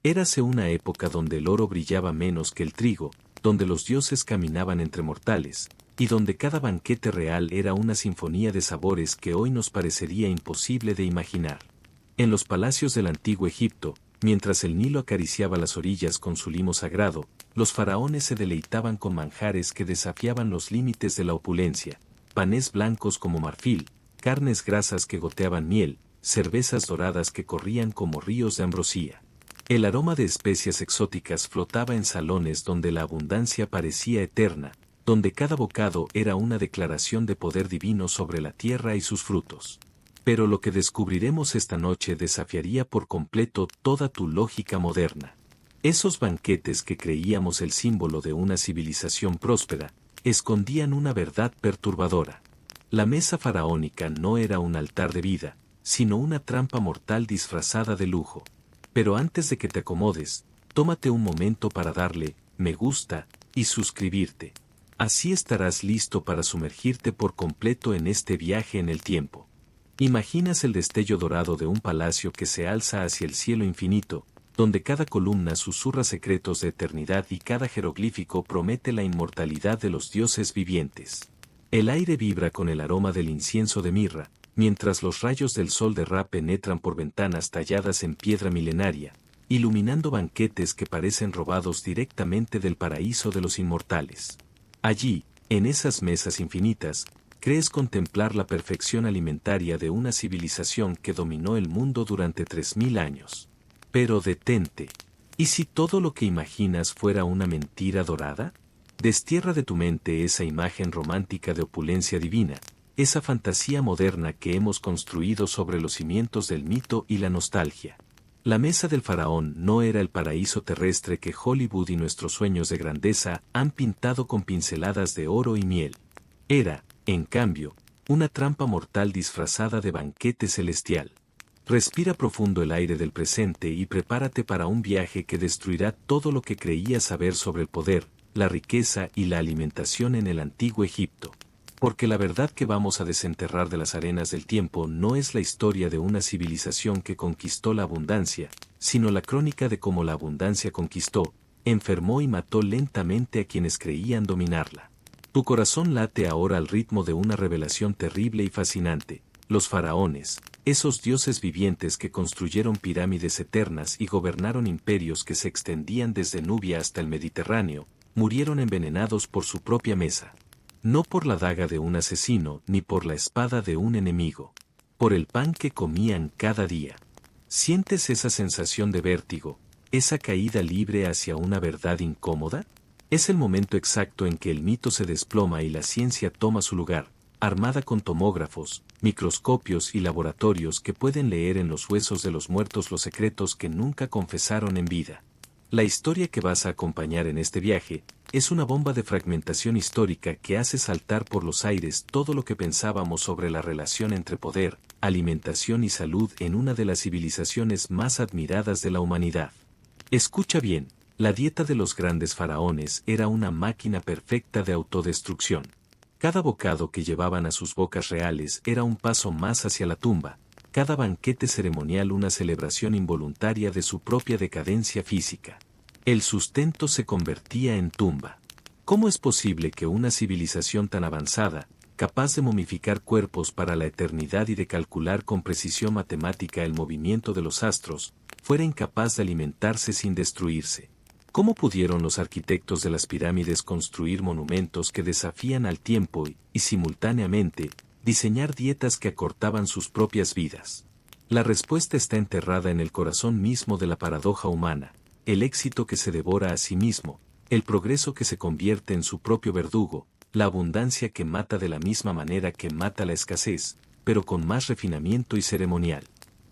Érase una época donde el oro brillaba menos que el trigo, donde los dioses caminaban entre mortales, y donde cada banquete real era una sinfonía de sabores que hoy nos parecería imposible de imaginar. En los palacios del antiguo Egipto, mientras el Nilo acariciaba las orillas con su limo sagrado, los faraones se deleitaban con manjares que desafiaban los límites de la opulencia, panes blancos como marfil, carnes grasas que goteaban miel, cervezas doradas que corrían como ríos de ambrosía. El aroma de especias exóticas flotaba en salones donde la abundancia parecía eterna, donde cada bocado era una declaración de poder divino sobre la tierra y sus frutos. Pero lo que descubriremos esta noche desafiaría por completo toda tu lógica moderna. Esos banquetes que creíamos el símbolo de una civilización próspera, escondían una verdad perturbadora. La mesa faraónica no era un altar de vida, sino una trampa mortal disfrazada de lujo. Pero antes de que te acomodes, tómate un momento para darle me gusta y suscribirte. Así estarás listo para sumergirte por completo en este viaje en el tiempo. ¿Imaginas el destello dorado de un palacio que se alza hacia el cielo infinito, donde cada columna susurra secretos de eternidad y cada jeroglífico promete la inmortalidad de los dioses vivientes? El aire vibra con el aroma del incienso de mirra, mientras los rayos del sol de Ra penetran por ventanas talladas en piedra milenaria, iluminando banquetes que parecen robados directamente del paraíso de los inmortales. Allí, en esas mesas infinitas, crees contemplar la perfección alimentaria de una civilización que dominó el mundo durante 3000 años. Pero detente. ¿Y si todo lo que imaginas fuera una mentira dorada? Destierra de tu mente esa imagen romántica de opulencia divina, esa fantasía moderna que hemos construido sobre los cimientos del mito y la nostalgia. La mesa del faraón no era el paraíso terrestre que Hollywood y nuestros sueños de grandeza han pintado con pinceladas de oro y miel. Era, en cambio, una trampa mortal disfrazada de banquete celestial. Respira profundo el aire del presente y prepárate para un viaje que destruirá todo lo que creías saber sobre el poder, la riqueza y la alimentación en el antiguo Egipto. Porque la verdad que vamos a desenterrar de las arenas del tiempo no es la historia de una civilización que conquistó la abundancia, sino la crónica de cómo la abundancia conquistó, enfermó y mató lentamente a quienes creían dominarla. Tu corazón late ahora al ritmo de una revelación terrible y fascinante. Los faraones, esos dioses vivientes que construyeron pirámides eternas y gobernaron imperios que se extendían desde Nubia hasta el Mediterráneo, murieron envenenados por su propia mesa. No por la daga de un asesino ni por la espada de un enemigo. Por el pan que comían cada día. ¿Sientes esa sensación de vértigo, esa caída libre hacia una verdad incómoda? Es el momento exacto en que el mito se desploma y la ciencia toma su lugar, armada con tomógrafos, microscopios y laboratorios que pueden leer en los huesos de los muertos los secretos que nunca confesaron en vida. La historia que vas a acompañar en este viaje es una bomba de fragmentación histórica que hace saltar por los aires todo lo que pensábamos sobre la relación entre poder, alimentación y salud en una de las civilizaciones más admiradas de la humanidad. Escucha bien, la dieta de los grandes faraones era una máquina perfecta de autodestrucción. Cada bocado que llevaban a sus bocas reales era un paso más hacia la tumba, cada banquete ceremonial una celebración involuntaria de su propia decadencia física. El sustento se convertía en tumba. ¿Cómo es posible que una civilización tan avanzada, capaz de momificar cuerpos para la eternidad y de calcular con precisión matemática el movimiento de los astros, fuera incapaz de alimentarse sin destruirse? ¿Cómo pudieron los arquitectos de las pirámides construir monumentos que desafían al tiempo y simultáneamente, diseñar dietas que acortaban sus propias vidas? La respuesta está enterrada en el corazón mismo de la paradoja humana, el éxito que se devora a sí mismo, el progreso que se convierte en su propio verdugo, la abundancia que mata de la misma manera que mata la escasez, pero con más refinamiento y ceremonial.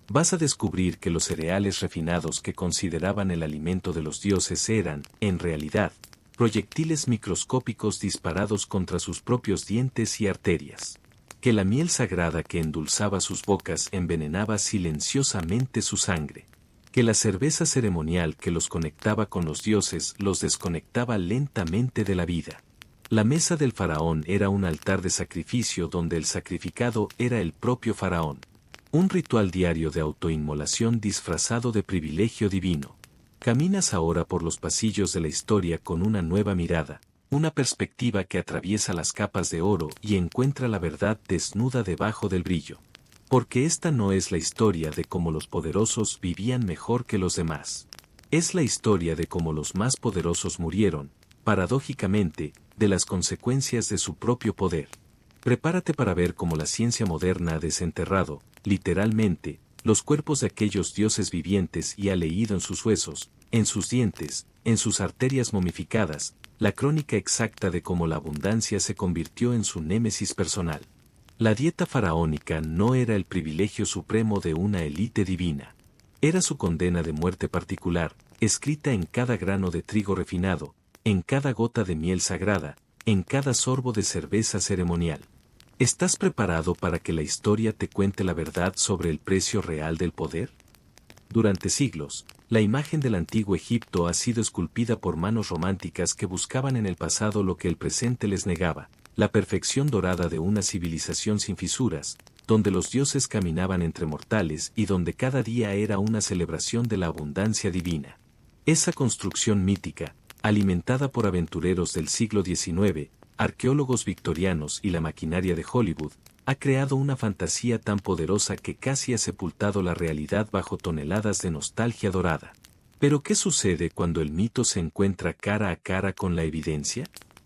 Vas a descubrir que los cereales refinados que consideraban el alimento de los dioses eran, en realidad, proyectiles microscópicos disparados contra sus propios dientes y arterias. Que la miel sagrada que endulzaba sus bocas envenenaba silenciosamente su sangre. Que la cerveza ceremonial que los conectaba con los dioses los desconectaba lentamente de la vida. La mesa del faraón era un altar de sacrificio donde el sacrificado era el propio faraón. Un ritual diario de autoinmolación disfrazado de privilegio divino. Caminas ahora por los pasillos de la historia con una nueva mirada, una perspectiva que atraviesa las capas de oro y encuentra la verdad desnuda debajo del brillo. Porque esta no es la historia de cómo los poderosos vivían mejor que los demás. Es la historia de cómo los más poderosos murieron, paradójicamente, de las consecuencias de su propio poder. Prepárate para ver cómo la ciencia moderna ha desenterrado, literalmente, los cuerpos de aquellos dioses vivientes y ha leído en sus huesos, en sus dientes, en sus arterias momificadas, la crónica exacta de cómo la abundancia se convirtió en su némesis personal. La dieta faraónica no era el privilegio supremo de una élite divina. Era su condena de muerte particular, escrita en cada grano de trigo refinado, en cada gota de miel sagrada, en cada sorbo de cerveza ceremonial. ¿Estás preparado para que la historia te cuente la verdad sobre el precio real del poder? Durante siglos, la imagen del antiguo Egipto ha sido esculpida por manos románticas que buscaban en el pasado lo que el presente les negaba, la perfección dorada de una civilización sin fisuras, donde los dioses caminaban entre mortales y donde cada día era una celebración de la abundancia divina. Esa construcción mítica, alimentada por aventureros del siglo XIX, arqueólogos victorianos y la maquinaria de Hollywood, ha creado una fantasía tan poderosa que casi ha sepultado la realidad bajo toneladas de nostalgia dorada. ¿Pero qué sucede cuando el mito se encuentra cara a cara con la evidencia?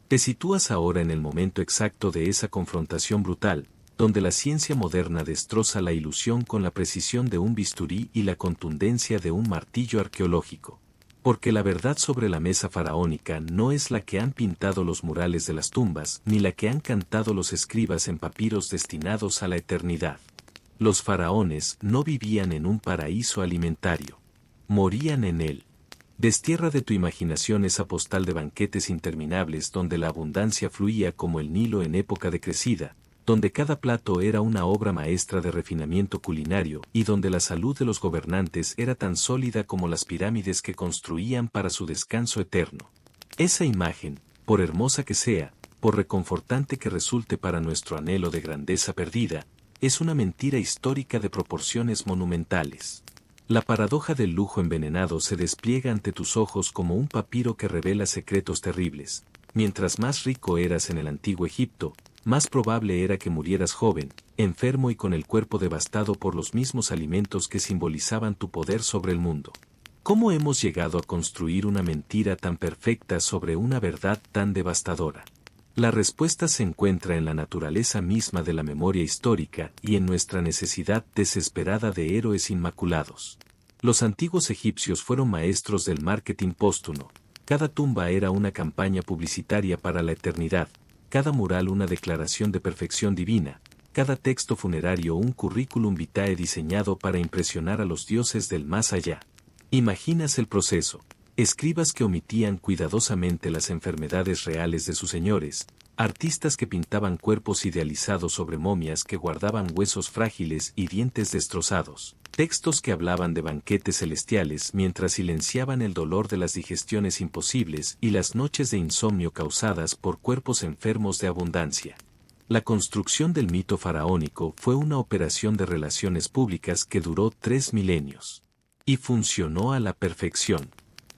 Te sitúas ahora en el momento exacto de esa confrontación brutal, donde la ciencia moderna destroza la ilusión con la precisión de un bisturí y la contundencia de un martillo arqueológico. Porque la verdad sobre la mesa faraónica no es la que han pintado los murales de las tumbas, ni la que han cantado los escribas en papiros destinados a la eternidad. Los faraones no vivían en un paraíso alimentario. Morían en él. Destierra de tu imaginación esa postal de banquetes interminables donde la abundancia fluía como el Nilo en época decrecida, donde cada plato era una obra maestra de refinamiento culinario y donde la salud de los gobernantes era tan sólida como las pirámides que construían para su descanso eterno. Esa imagen, por hermosa que sea, por reconfortante que resulte para nuestro anhelo de grandeza perdida, es una mentira histórica de proporciones monumentales. La paradoja del lujo envenenado se despliega ante tus ojos como un papiro que revela secretos terribles. Mientras más rico eras en el antiguo Egipto, más probable era que murieras joven, enfermo y con el cuerpo devastado por los mismos alimentos que simbolizaban tu poder sobre el mundo. ¿Cómo hemos llegado a construir una mentira tan perfecta sobre una verdad tan devastadora? La respuesta se encuentra en la naturaleza misma de la memoria histórica y en nuestra necesidad desesperada de héroes inmaculados. Los antiguos egipcios fueron maestros del marketing póstumo. Cada tumba era una campaña publicitaria para la eternidad, cada mural una declaración de perfección divina, cada texto funerario un currículum vitae diseñado para impresionar a los dioses del más allá. ¿Imaginas el proceso? Escribas que omitían cuidadosamente las enfermedades reales de sus señores, artistas que pintaban cuerpos idealizados sobre momias que guardaban huesos frágiles y dientes destrozados, textos que hablaban de banquetes celestiales mientras silenciaban el dolor de las digestiones imposibles y las noches de insomnio causadas por cuerpos enfermos de abundancia. La construcción del mito faraónico fue una operación de relaciones públicas que duró 3 milenios. Y funcionó a la perfección.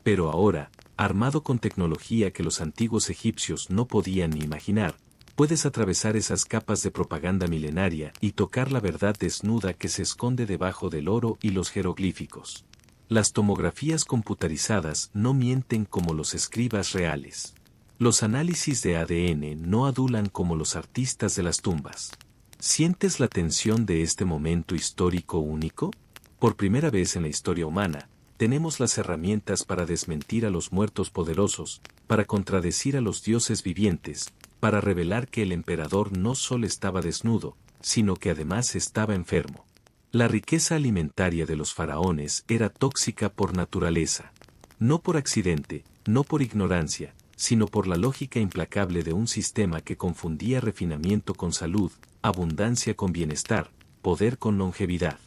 Pero ahora, armado con tecnología que los antiguos egipcios no podían ni imaginar, puedes atravesar esas capas de propaganda milenaria y tocar la verdad desnuda que se esconde debajo del oro y los jeroglíficos. Las tomografías computarizadas no mienten como los escribas reales. Los análisis de ADN no adulan como los artistas de las tumbas. ¿Sientes la tensión de este momento histórico único? Por primera vez en la historia humana, tenemos las herramientas para desmentir a los muertos poderosos, para contradecir a los dioses vivientes, para revelar que el emperador no solo estaba desnudo, sino que además estaba enfermo. La riqueza alimentaria de los faraones era tóxica por naturaleza. No por accidente, no por ignorancia, sino por la lógica implacable de un sistema que confundía refinamiento con salud, abundancia con bienestar, poder con longevidad.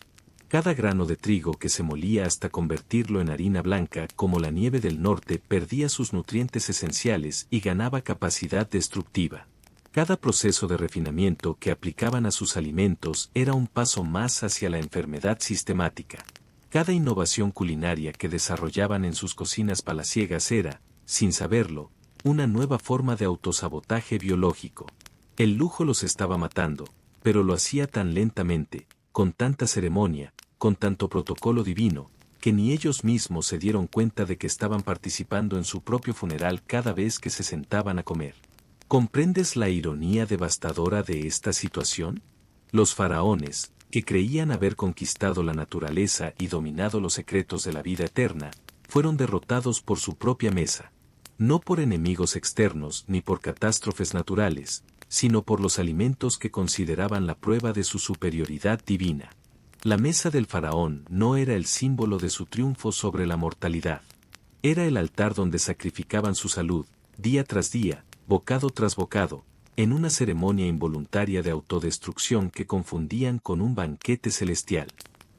Cada grano de trigo que se molía hasta convertirlo en harina blanca como la nieve del norte perdía sus nutrientes esenciales y ganaba capacidad destructiva. Cada proceso de refinamiento que aplicaban a sus alimentos era un paso más hacia la enfermedad sistemática. Cada innovación culinaria que desarrollaban en sus cocinas palaciegas era, sin saberlo, una nueva forma de autosabotaje biológico. El lujo los estaba matando, pero lo hacía tan lentamente, con tanta ceremonia, con tanto protocolo divino, que ni ellos mismos se dieron cuenta de que estaban participando en su propio funeral cada vez que se sentaban a comer. ¿Comprendes la ironía devastadora de esta situación? Los faraones, que creían haber conquistado la naturaleza y dominado los secretos de la vida eterna, fueron derrotados por su propia mesa. No por enemigos externos ni por catástrofes naturales, sino por los alimentos que consideraban la prueba de su superioridad divina. La mesa del faraón no era el símbolo de su triunfo sobre la mortalidad. Era el altar donde sacrificaban su salud, día tras día, bocado tras bocado, en una ceremonia involuntaria de autodestrucción que confundían con un banquete celestial.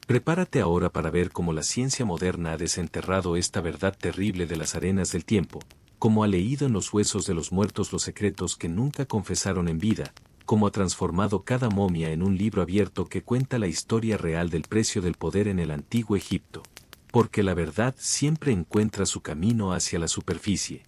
Prepárate ahora para ver cómo la ciencia moderna ha desenterrado esta verdad terrible de las arenas del tiempo, cómo ha leído en los huesos de los muertos los secretos que nunca confesaron en vida, cómo ha transformado cada momia en un libro abierto que cuenta la historia real del precio del poder en el antiguo Egipto. Porque la verdad siempre encuentra su camino hacia la superficie.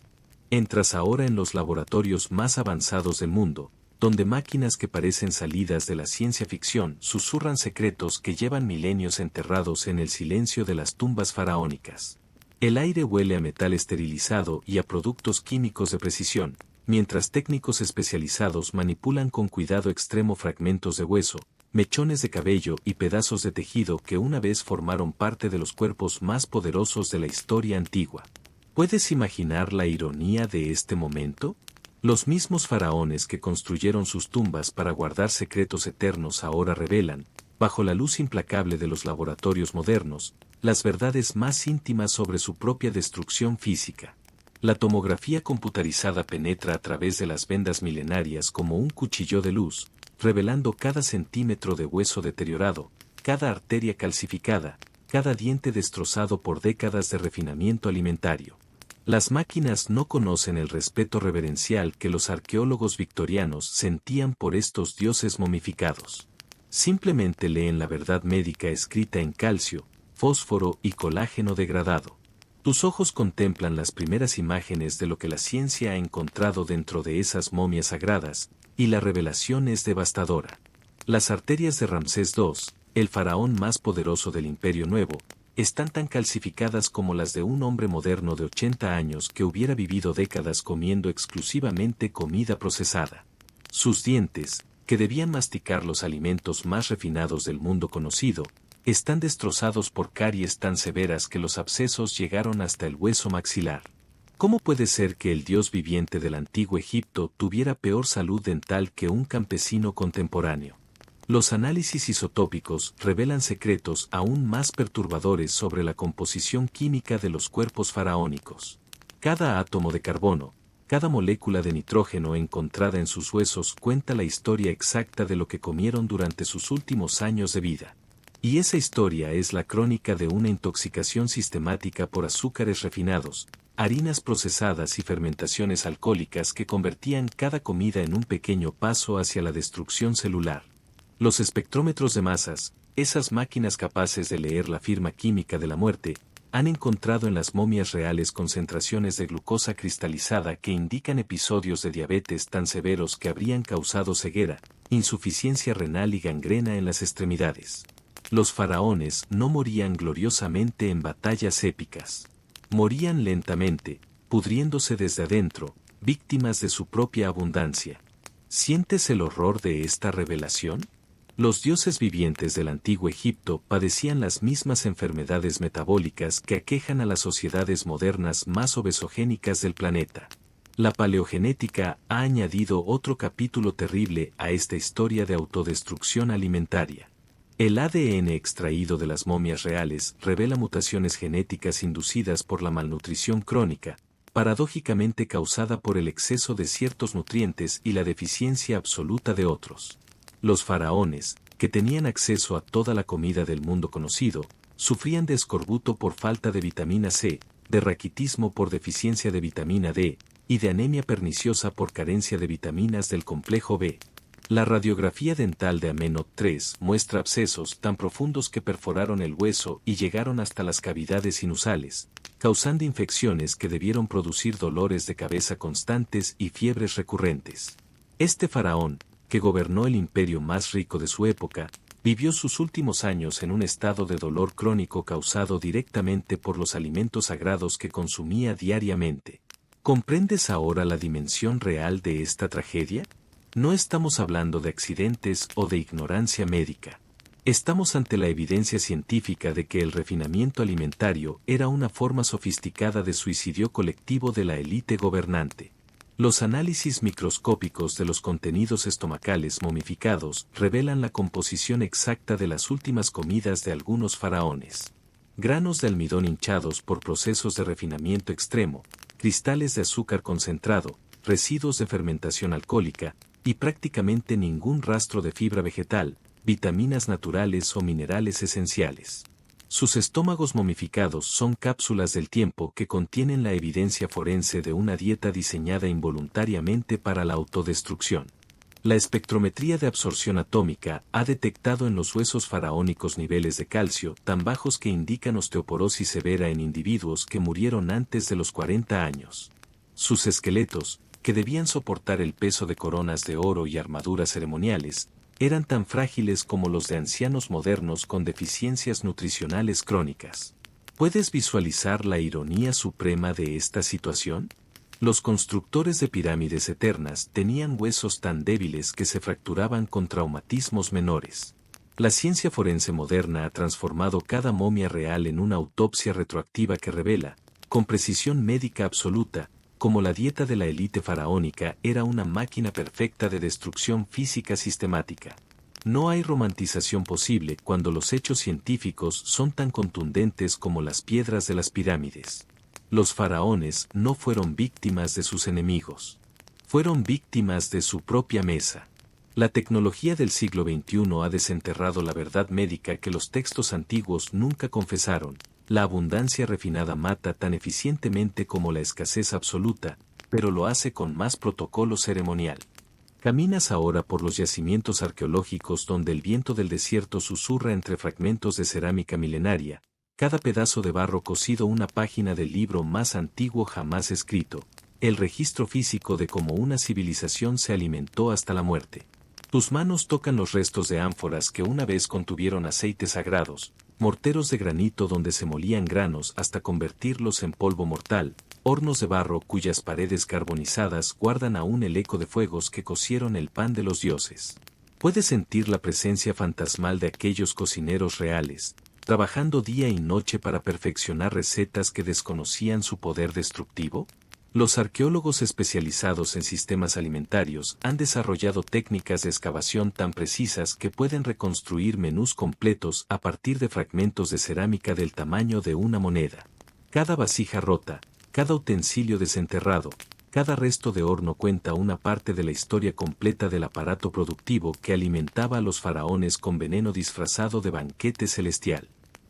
Entras ahora en los laboratorios más avanzados del mundo, donde máquinas que parecen salidas de la ciencia ficción susurran secretos que llevan milenios enterrados en el silencio de las tumbas faraónicas. El aire huele a metal esterilizado y a productos químicos de precisión, mientras técnicos especializados manipulan con cuidado extremo fragmentos de hueso, mechones de cabello y pedazos de tejido que una vez formaron parte de los cuerpos más poderosos de la historia antigua. ¿Puedes imaginar la ironía de este momento? Los mismos faraones que construyeron sus tumbas para guardar secretos eternos ahora revelan, bajo la luz implacable de los laboratorios modernos, las verdades más íntimas sobre su propia destrucción física. La tomografía computarizada penetra a través de las vendas milenarias como un cuchillo de luz, revelando cada centímetro de hueso deteriorado, cada arteria calcificada, cada diente destrozado por décadas de refinamiento alimentario. Las máquinas no conocen el respeto reverencial que los arqueólogos victorianos sentían por estos dioses momificados. Simplemente leen la verdad médica escrita en calcio, fósforo y colágeno degradado. Tus ojos contemplan las primeras imágenes de lo que la ciencia ha encontrado dentro de esas momias sagradas, y la revelación es devastadora. Las arterias de Ramsés II, el faraón más poderoso del Imperio Nuevo, están tan calcificadas como las de un hombre moderno de 80 años que hubiera vivido décadas comiendo exclusivamente comida procesada. Sus dientes, que debían masticar los alimentos más refinados del mundo conocido, están destrozados por caries tan severas que los abscesos llegaron hasta el hueso maxilar. ¿Cómo puede ser que el dios viviente del antiguo Egipto tuviera peor salud dental que un campesino contemporáneo? Los análisis isotópicos revelan secretos aún más perturbadores sobre la composición química de los cuerpos faraónicos. Cada átomo de carbono, cada molécula de nitrógeno encontrada en sus huesos cuenta la historia exacta de lo que comieron durante sus últimos años de vida. Y esa historia es la crónica de una intoxicación sistemática por azúcares refinados, harinas procesadas y fermentaciones alcohólicas que convertían cada comida en un pequeño paso hacia la destrucción celular. Los espectrómetros de masas, esas máquinas capaces de leer la firma química de la muerte, han encontrado en las momias reales concentraciones de glucosa cristalizada que indican episodios de diabetes tan severos que habrían causado ceguera, insuficiencia renal y gangrena en las extremidades. Los faraones no morían gloriosamente en batallas épicas. Morían lentamente, pudriéndose desde adentro, víctimas de su propia abundancia. ¿Sientes el horror de esta revelación? Los dioses vivientes del antiguo Egipto padecían las mismas enfermedades metabólicas que aquejan a las sociedades modernas más obesogénicas del planeta. La paleogenética ha añadido otro capítulo terrible a esta historia de autodestrucción alimentaria. El ADN extraído de las momias reales revela mutaciones genéticas inducidas por la malnutrición crónica, paradójicamente causada por el exceso de ciertos nutrientes y la deficiencia absoluta de otros. Los faraones, que tenían acceso a toda la comida del mundo conocido, sufrían de escorbuto por falta de vitamina C, de raquitismo por deficiencia de vitamina D, y de anemia perniciosa por carencia de vitaminas del complejo B. La radiografía dental de Amenhotep III muestra abscesos tan profundos que perforaron el hueso y llegaron hasta las cavidades sinusales, causando infecciones que debieron producir dolores de cabeza constantes y fiebres recurrentes. Este faraón, que gobernó el imperio más rico de su época, vivió sus últimos años en un estado de dolor crónico causado directamente por los alimentos sagrados que consumía diariamente. ¿Comprendes ahora la dimensión real de esta tragedia? No estamos hablando de accidentes o de ignorancia médica. Estamos ante la evidencia científica de que el refinamiento alimentario era una forma sofisticada de suicidio colectivo de la élite gobernante. Los análisis microscópicos de los contenidos estomacales momificados revelan la composición exacta de las últimas comidas de algunos faraones. Granos de almidón hinchados por procesos de refinamiento extremo, cristales de azúcar concentrado, residuos de fermentación alcohólica, y prácticamente ningún rastro de fibra vegetal, vitaminas naturales o minerales esenciales. Sus estómagos momificados son cápsulas del tiempo que contienen la evidencia forense de una dieta diseñada involuntariamente para la autodestrucción. La espectrometría de absorción atómica ha detectado en los huesos faraónicos niveles de calcio tan bajos que indican osteoporosis severa en individuos que murieron antes de los 40 años. Sus esqueletos, que debían soportar el peso de coronas de oro y armaduras ceremoniales, eran tan frágiles como los de ancianos modernos con deficiencias nutricionales crónicas. ¿Puedes visualizar la ironía suprema de esta situación? Los constructores de pirámides eternas tenían huesos tan débiles que se fracturaban con traumatismos menores. La ciencia forense moderna ha transformado cada momia real en una autopsia retroactiva que revela, con precisión médica absoluta, como la dieta de la élite faraónica era una máquina perfecta de destrucción física sistemática. No hay romantización posible cuando los hechos científicos son tan contundentes como las piedras de las pirámides. Los faraones no fueron víctimas de sus enemigos. Fueron víctimas de su propia mesa. La tecnología del siglo XXI ha desenterrado la verdad médica que los textos antiguos nunca confesaron. La abundancia refinada mata tan eficientemente como la escasez absoluta, pero lo hace con más protocolo ceremonial. Caminas ahora por los yacimientos arqueológicos donde el viento del desierto susurra entre fragmentos de cerámica milenaria, cada pedazo de barro cosido una página del libro más antiguo jamás escrito, el registro físico de cómo una civilización se alimentó hasta la muerte. Tus manos tocan los restos de ánforas que una vez contuvieron aceites sagrados, morteros de granito donde se molían granos hasta convertirlos en polvo mortal, hornos de barro cuyas paredes carbonizadas guardan aún el eco de fuegos que cocieron el pan de los dioses. ¿Puedes sentir la presencia fantasmal de aquellos cocineros reales, trabajando día y noche para perfeccionar recetas que desconocían su poder destructivo? Los arqueólogos especializados en sistemas alimentarios han desarrollado técnicas de excavación tan precisas que pueden reconstruir menús completos a partir de fragmentos de cerámica del tamaño de una moneda. Cada vasija rota, cada utensilio desenterrado, cada resto de horno cuenta una parte de la historia completa del aparato productivo que alimentaba a los faraones con veneno disfrazado de banquete celestial.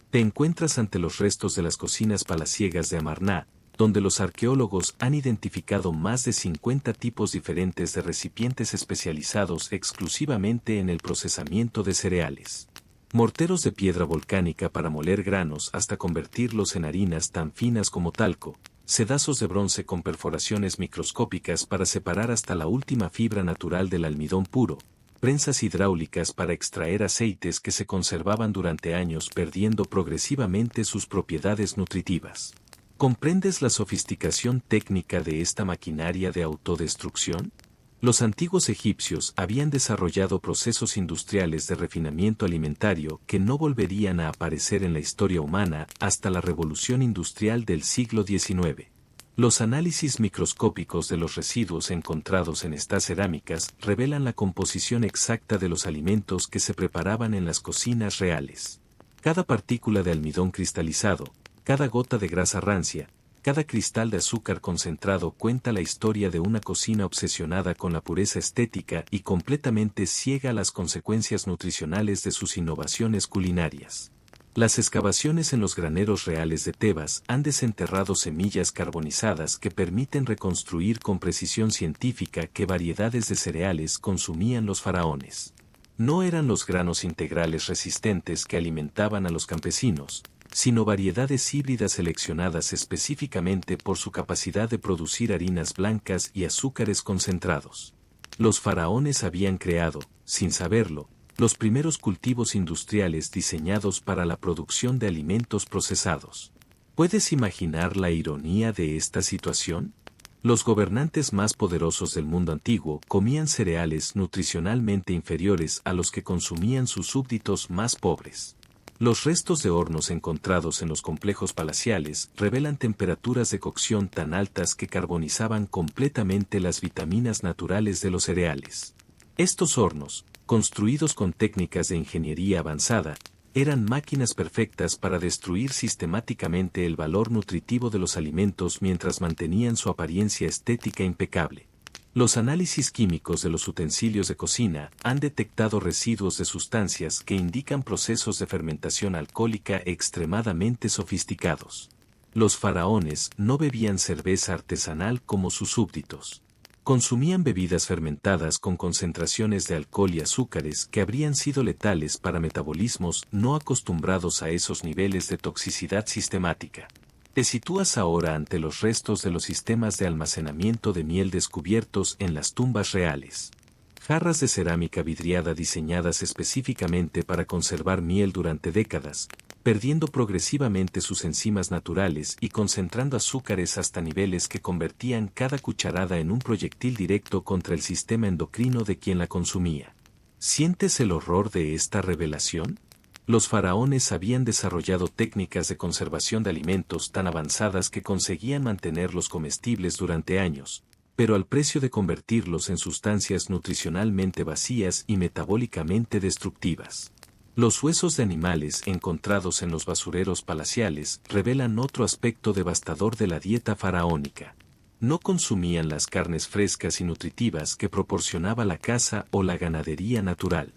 Te encuentras ante los restos de las cocinas palaciegas de Amarna, donde los arqueólogos han identificado más de 50 tipos diferentes de recipientes especializados exclusivamente en el procesamiento de cereales. Morteros de piedra volcánica para moler granos hasta convertirlos en harinas tan finas como talco, sedazos de bronce con perforaciones microscópicas para separar hasta la última fibra natural del almidón puro, prensas hidráulicas para extraer aceites que se conservaban durante años perdiendo progresivamente sus propiedades nutritivas. ¿Comprendes la sofisticación técnica de esta maquinaria de autodestrucción? Los antiguos egipcios habían desarrollado procesos industriales de refinamiento alimentario que no volverían a aparecer en la historia humana hasta la revolución industrial del siglo XIX. Los análisis microscópicos de los residuos encontrados en estas cerámicas revelan la composición exacta de los alimentos que se preparaban en las cocinas reales. Cada partícula de almidón cristalizado, cada gota de grasa rancia, cada cristal de azúcar concentrado cuenta la historia de una cocina obsesionada con la pureza estética y completamente ciega a las consecuencias nutricionales de sus innovaciones culinarias. Las excavaciones en los graneros reales de Tebas han desenterrado semillas carbonizadas que permiten reconstruir con precisión científica qué variedades de cereales consumían los faraones. No eran los granos integrales resistentes que alimentaban a los campesinos, sino variedades híbridas seleccionadas específicamente por su capacidad de producir harinas blancas y azúcares concentrados. Los faraones habían creado, sin saberlo, los primeros cultivos industriales diseñados para la producción de alimentos procesados. ¿Puedes imaginar la ironía de esta situación? Los gobernantes más poderosos del mundo antiguo comían cereales nutricionalmente inferiores a los que consumían sus súbditos más pobres. Los restos de hornos encontrados en los complejos palaciales revelan temperaturas de cocción tan altas que carbonizaban completamente las vitaminas naturales de los cereales. Estos hornos, construidos con técnicas de ingeniería avanzada, eran máquinas perfectas para destruir sistemáticamente el valor nutritivo de los alimentos mientras mantenían su apariencia estética impecable. Los análisis químicos de los utensilios de cocina han detectado residuos de sustancias que indican procesos de fermentación alcohólica extremadamente sofisticados. Los faraones no bebían cerveza artesanal como sus súbditos. Consumían bebidas fermentadas con concentraciones de alcohol y azúcares que habrían sido letales para metabolismos no acostumbrados a esos niveles de toxicidad sistemática. Te sitúas ahora ante los restos de los sistemas de almacenamiento de miel descubiertos en las tumbas reales. Jarras de cerámica vidriada diseñadas específicamente para conservar miel durante décadas, perdiendo progresivamente sus enzimas naturales y concentrando azúcares hasta niveles que convertían cada cucharada en un proyectil directo contra el sistema endocrino de quien la consumía. ¿Sientes el horror de esta revelación? Los faraones habían desarrollado técnicas de conservación de alimentos tan avanzadas que conseguían mantenerlos comestibles durante años, pero al precio de convertirlos en sustancias nutricionalmente vacías y metabólicamente destructivas. Los huesos de animales encontrados en los basureros palaciales revelan otro aspecto devastador de la dieta faraónica. No consumían las carnes frescas y nutritivas que proporcionaba la caza o la ganadería natural.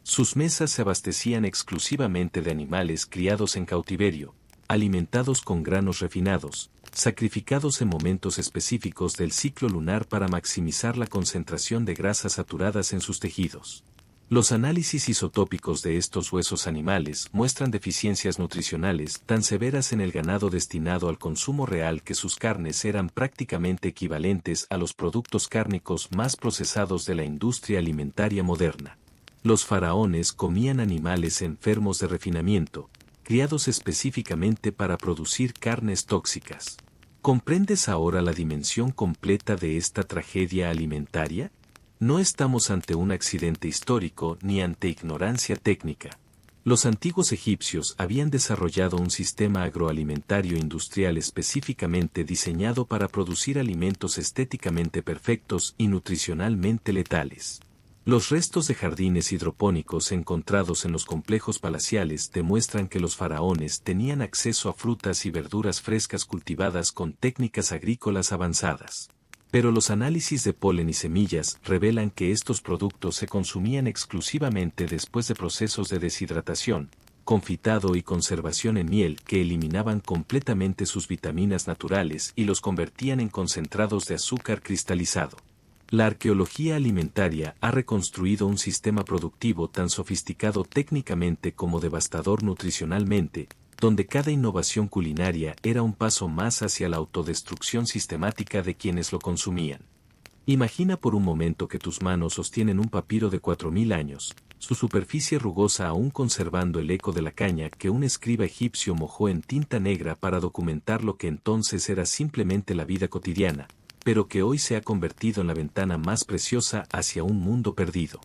Sus mesas se abastecían exclusivamente de animales criados en cautiverio, alimentados con granos refinados, sacrificados en momentos específicos del ciclo lunar para maximizar la concentración de grasas saturadas en sus tejidos. Los análisis isotópicos de estos huesos animales muestran deficiencias nutricionales tan severas en el ganado destinado al consumo real que sus carnes eran prácticamente equivalentes a los productos cárnicos más procesados de la industria alimentaria moderna. Los faraones comían animales enfermos de refinamiento, criados específicamente para producir carnes tóxicas. ¿Comprendes ahora la dimensión completa de esta tragedia alimentaria? No estamos ante un accidente histórico ni ante ignorancia técnica. Los antiguos egipcios habían desarrollado un sistema agroalimentario industrial específicamente diseñado para producir alimentos estéticamente perfectos y nutricionalmente letales. Los restos de jardines hidropónicos encontrados en los complejos palaciales demuestran que los faraones tenían acceso a frutas y verduras frescas cultivadas con técnicas agrícolas avanzadas. Pero los análisis de polen y semillas revelan que estos productos se consumían exclusivamente después de procesos de deshidratación, confitado y conservación en miel que eliminaban completamente sus vitaminas naturales y los convertían en concentrados de azúcar cristalizado. La arqueología alimentaria ha reconstruido un sistema productivo tan sofisticado técnicamente como devastador nutricionalmente, donde cada innovación culinaria era un paso más hacia la autodestrucción sistemática de quienes lo consumían. Imagina por un momento que tus manos sostienen un papiro de 4000 años, su superficie rugosa aún conservando el eco de la caña que un escriba egipcio mojó en tinta negra para documentar lo que entonces era simplemente la vida cotidiana, pero que hoy se ha convertido en la ventana más preciosa hacia un mundo perdido.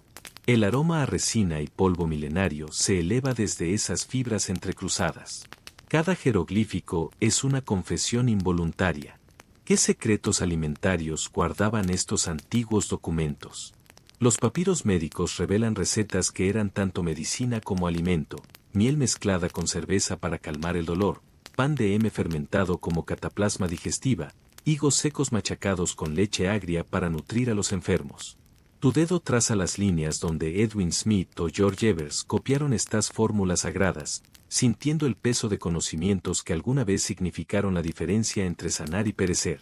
El aroma a resina y polvo milenario se eleva desde esas fibras entrecruzadas. Cada jeroglífico es una confesión involuntaria. ¿Qué secretos alimentarios guardaban estos antiguos documentos? Los papiros médicos revelan recetas que eran tanto medicina como alimento, miel mezclada con cerveza para calmar el dolor, pan de heme fermentado como cataplasma digestiva, higos secos machacados con leche agria para nutrir a los enfermos. Tu dedo traza las líneas donde Edwin Smith o George Evers copiaron estas fórmulas sagradas, sintiendo el peso de conocimientos que alguna vez significaron la diferencia entre sanar y perecer.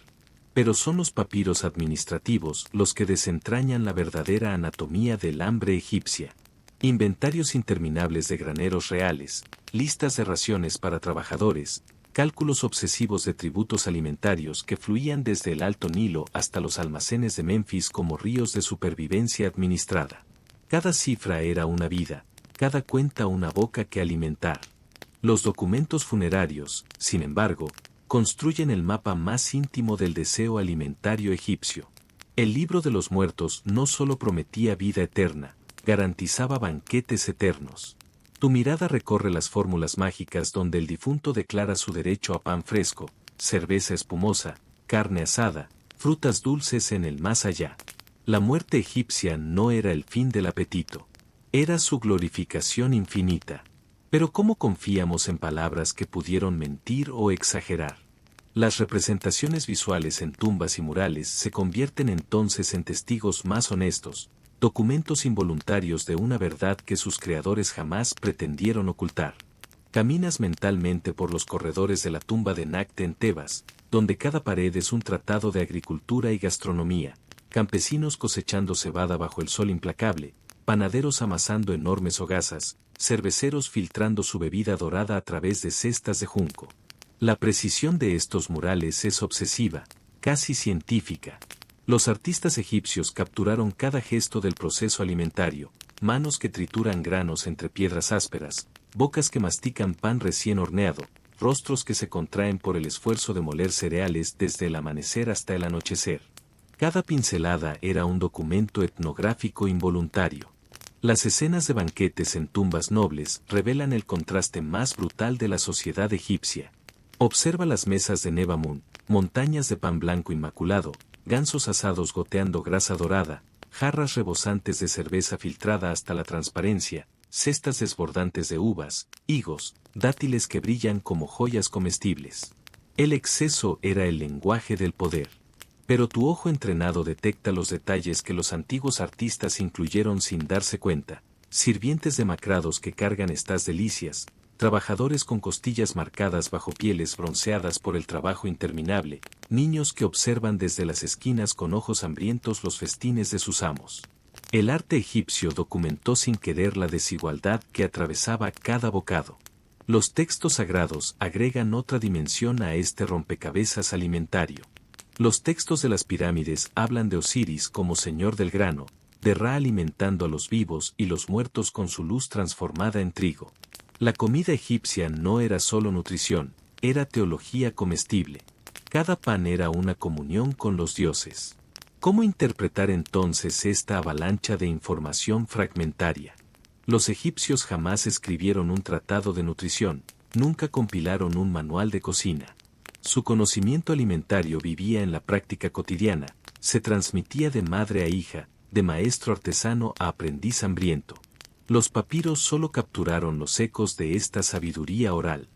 Pero son los papiros administrativos los que desentrañan la verdadera anatomía del hambre egipcia. Inventarios interminables de graneros reales, listas de raciones para trabajadores, cálculos obsesivos de tributos alimentarios que fluían desde el Alto Nilo hasta los almacenes de Memphis como ríos de supervivencia administrada. Cada cifra era una vida, cada cuenta una boca que alimentar. Los documentos funerarios, sin embargo, construyen el mapa más íntimo del deseo alimentario egipcio. El libro de los muertos no solo prometía vida eterna, garantizaba banquetes eternos. Tu mirada recorre las fórmulas mágicas donde el difunto declara su derecho a pan fresco, cerveza espumosa, carne asada, frutas dulces en el más allá. La muerte egipcia no era el fin del apetito, era su glorificación infinita. Pero ¿cómo confiamos en palabras que pudieron mentir o exagerar? Las representaciones visuales en tumbas y murales se convierten entonces en testigos más honestos, documentos involuntarios de una verdad que sus creadores jamás pretendieron ocultar. Caminas mentalmente por los corredores de la tumba de Nacte en Tebas, donde cada pared es un tratado de agricultura y gastronomía, campesinos cosechando cebada bajo el sol implacable, panaderos amasando enormes hogazas, cerveceros filtrando su bebida dorada a través de cestas de junco. La precisión de estos murales es obsesiva, casi científica. Los artistas egipcios capturaron cada gesto del proceso alimentario, manos que trituran granos entre piedras ásperas, bocas que mastican pan recién horneado, rostros que se contraen por el esfuerzo de moler cereales desde el amanecer hasta el anochecer. Cada pincelada era un documento etnográfico involuntario. Las escenas de banquetes en tumbas nobles revelan el contraste más brutal de la sociedad egipcia. Observa las mesas de Nebamun, montañas de pan blanco inmaculado, gansos asados goteando grasa dorada, jarras rebosantes de cerveza filtrada hasta la transparencia, cestas desbordantes de uvas, higos, dátiles que brillan como joyas comestibles. El exceso era el lenguaje del poder. Pero tu ojo entrenado detecta los detalles que los antiguos artistas incluyeron sin darse cuenta, sirvientes demacrados que cargan estas delicias, trabajadores con costillas marcadas bajo pieles bronceadas por el trabajo interminable, niños que observan desde las esquinas con ojos hambrientos los festines de sus amos. El arte egipcio documentó sin querer la desigualdad que atravesaba cada bocado. Los textos sagrados agregan otra dimensión a este rompecabezas alimentario. Los textos de las pirámides hablan de Osiris como señor del grano, de Ra alimentando a los vivos y los muertos con su luz transformada en trigo. La comida egipcia no era solo nutrición, era teología comestible. Cada pan era una comunión con los dioses. ¿Cómo interpretar entonces esta avalancha de información fragmentaria? Los egipcios jamás escribieron un tratado de nutrición, nunca compilaron un manual de cocina. Su conocimiento alimentario vivía en la práctica cotidiana, se transmitía de madre a hija, de maestro artesano a aprendiz hambriento. Los papiros solo capturaron los ecos de esta sabiduría oral.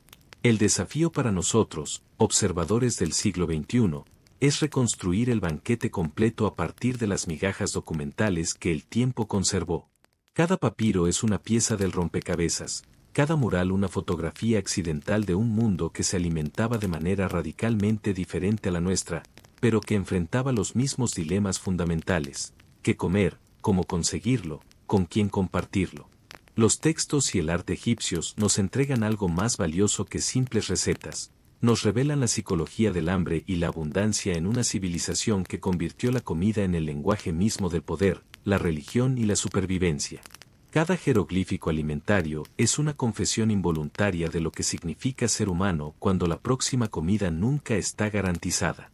El desafío para nosotros, observadores del siglo XXI, es reconstruir el banquete completo a partir de las migajas documentales que el tiempo conservó. Cada papiro es una pieza del rompecabezas, cada mural una fotografía accidental de un mundo que se alimentaba de manera radicalmente diferente a la nuestra, pero que enfrentaba los mismos dilemas fundamentales: qué comer, cómo conseguirlo, con quién compartirlo. Los textos y el arte egipcios nos entregan algo más valioso que simples recetas. Nos revelan la psicología del hambre y la abundancia en una civilización que convirtió la comida en el lenguaje mismo del poder, la religión y la supervivencia. Cada jeroglífico alimentario es una confesión involuntaria de lo que significa ser humano cuando la próxima comida nunca está garantizada.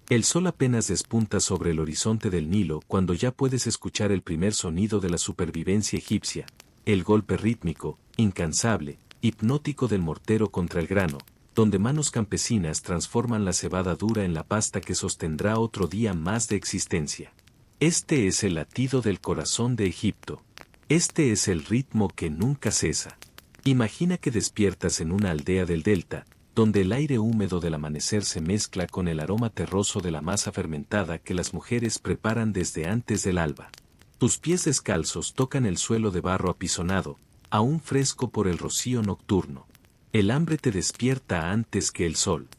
El sol apenas despunta sobre el horizonte del Nilo cuando ya puedes escuchar el primer sonido de la supervivencia egipcia, el golpe rítmico, incansable, hipnótico del mortero contra el grano, donde manos campesinas transforman la cebada dura en la pasta que sostendrá otro día más de existencia. Este es el latido del corazón de Egipto. Este es el ritmo que nunca cesa. Imagina que despiertas en una aldea del delta, donde el aire húmedo del amanecer se mezcla con el aroma terroso de la masa fermentada que las mujeres preparan desde antes del alba. Tus pies descalzos tocan el suelo de barro apisonado, aún fresco por el rocío nocturno. El hambre te despierta antes que el sol.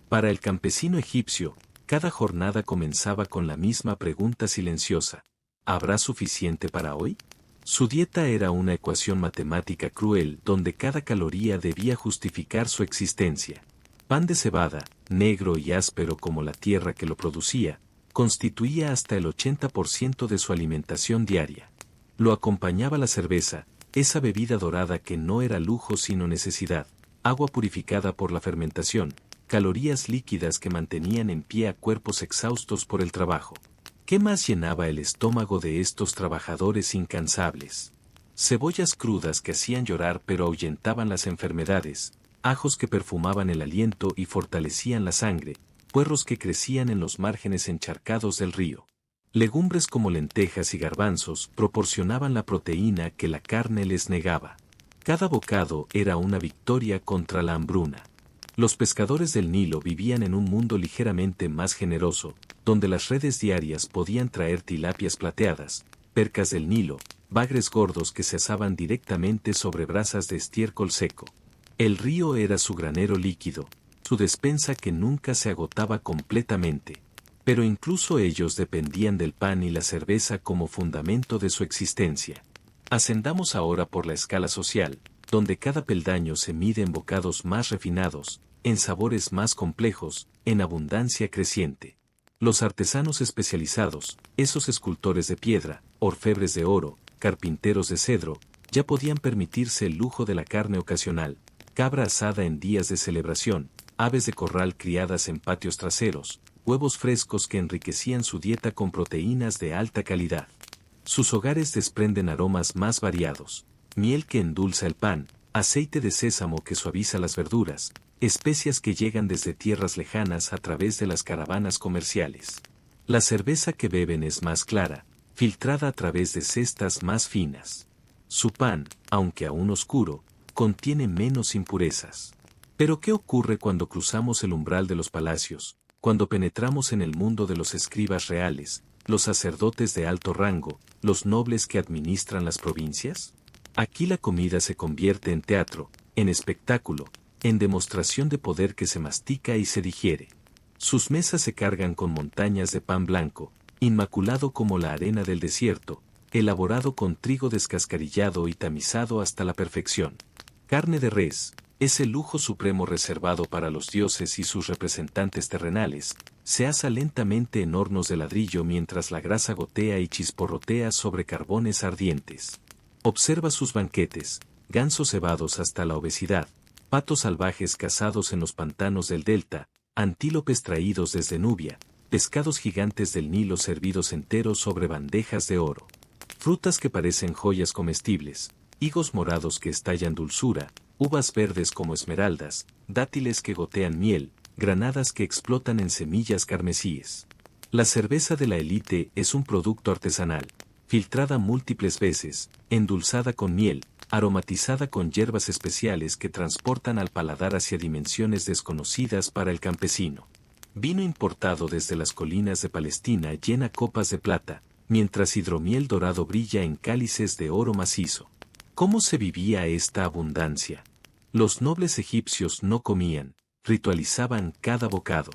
Para el campesino egipcio, cada jornada comenzaba con la misma pregunta silenciosa. ¿Habrá suficiente para hoy? Su dieta era una ecuación matemática cruel donde cada caloría debía justificar su existencia. Pan de cebada, negro y áspero como la tierra que lo producía, constituía hasta el 80% de su alimentación diaria. Lo acompañaba la cerveza, esa bebida dorada que no era lujo sino necesidad, agua purificada por la fermentación, calorías líquidas que mantenían en pie a cuerpos exhaustos por el trabajo. ¿Qué más llenaba el estómago de estos trabajadores incansables? Cebollas crudas que hacían llorar pero ahuyentaban las enfermedades, ajos que perfumaban el aliento y fortalecían la sangre, puerros que crecían en los márgenes encharcados del río. Legumbres como lentejas y garbanzos proporcionaban la proteína que la carne les negaba. Cada bocado era una victoria contra la hambruna. Los pescadores del Nilo vivían en un mundo ligeramente más generoso, donde las redes diarias podían traer tilapias plateadas, percas del Nilo, bagres gordos que se asaban directamente sobre brasas de estiércol seco. El río era su granero líquido, su despensa que nunca se agotaba completamente. Pero incluso ellos dependían del pan y la cerveza como fundamento de su existencia. Ascendamos ahora por la escala social, donde cada peldaño se mide en bocados más refinados, en sabores más complejos, en abundancia creciente. Los artesanos especializados, esos escultores de piedra, orfebres de oro, carpinteros de cedro, ya podían permitirse el lujo de la carne ocasional, cabra asada en días de celebración, aves de corral criadas en patios traseros, huevos frescos que enriquecían su dieta con proteínas de alta calidad. Sus hogares desprenden aromas más variados, miel que endulza el pan, aceite de sésamo que suaviza las verduras, especias que llegan desde tierras lejanas a través de las caravanas comerciales. La cerveza que beben es más clara, filtrada a través de cestas más finas. Su pan, aunque aún oscuro, contiene menos impurezas. Pero ¿qué ocurre cuando cruzamos el umbral de los palacios, cuando penetramos en el mundo de los escribas reales, los sacerdotes de alto rango, los nobles que administran las provincias? Aquí la comida se convierte en teatro, en espectáculo, en demostración de poder que se mastica y se digiere. Sus mesas se cargan con montañas de pan blanco, inmaculado como la arena del desierto, elaborado con trigo descascarillado y tamizado hasta la perfección. Carne de res, ese lujo supremo reservado para los dioses y sus representantes terrenales, se asa lentamente en hornos de ladrillo mientras la grasa gotea y chisporrotea sobre carbones ardientes. Observa sus banquetes, gansos cebados hasta la obesidad, patos salvajes cazados en los pantanos del delta, antílopes traídos desde Nubia, pescados gigantes del Nilo servidos enteros sobre bandejas de oro. Frutas que parecen joyas comestibles, higos morados que estallan dulzura, uvas verdes como esmeraldas, dátiles que gotean miel, granadas que explotan en semillas carmesíes. La cerveza de la élite es un producto artesanal, filtrada múltiples veces, endulzada con miel, aromatizada con hierbas especiales que transportan al paladar hacia dimensiones desconocidas para el campesino. Vino importado desde las colinas de Palestina llena copas de plata, mientras hidromiel dorado brilla en cálices de oro macizo. ¿Cómo se vivía esta abundancia? Los nobles egipcios no comían, ritualizaban cada bocado.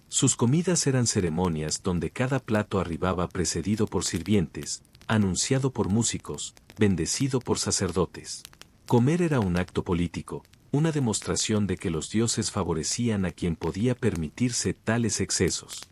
Sus comidas eran ceremonias donde cada plato arribaba precedido por sirvientes, anunciado por músicos, bendecido por sacerdotes. Comer era un acto político, una demostración de que los dioses favorecían a quien podía permitirse tales excesos.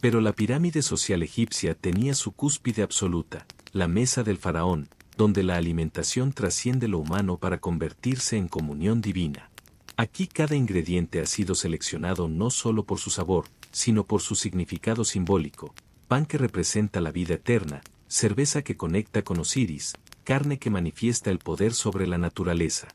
Pero la pirámide social egipcia tenía su cúspide absoluta, la mesa del faraón, donde la alimentación trasciende lo humano para convertirse en comunión divina. Aquí cada ingrediente ha sido seleccionado no solo por su sabor, sino por su significado simbólico, pan que representa la vida eterna, cerveza que conecta con Osiris, carne que manifiesta el poder sobre la naturaleza.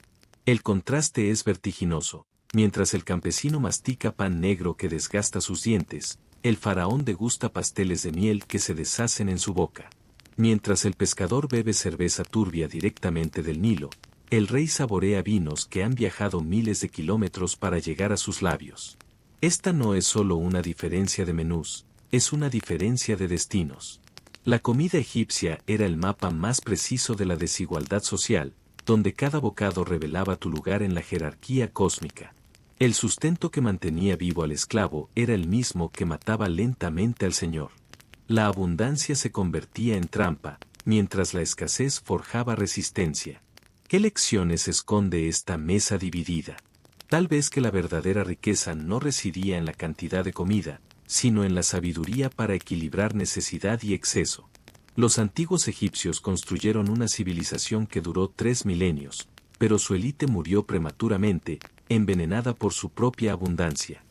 El contraste es vertiginoso. Mientras el campesino mastica pan negro que desgasta sus dientes, el faraón degusta pasteles de miel que se deshacen en su boca. Mientras el pescador bebe cerveza turbia directamente del Nilo, el rey saborea vinos que han viajado miles de kilómetros para llegar a sus labios. Esta no es solo una diferencia de menús, es una diferencia de destinos. La comida egipcia era el mapa más preciso de la desigualdad social, donde cada bocado revelaba tu lugar en la jerarquía cósmica. El sustento que mantenía vivo al esclavo era el mismo que mataba lentamente al Señor. La abundancia se convertía en trampa, mientras la escasez forjaba resistencia. ¿Qué lecciones esconde esta mesa dividida? Tal vez que la verdadera riqueza no residía en la cantidad de comida, sino en la sabiduría para equilibrar necesidad y exceso. Los antiguos egipcios construyeron una civilización que duró 3 milenios, pero su élite murió prematuramente, envenenada por su propia abundancia.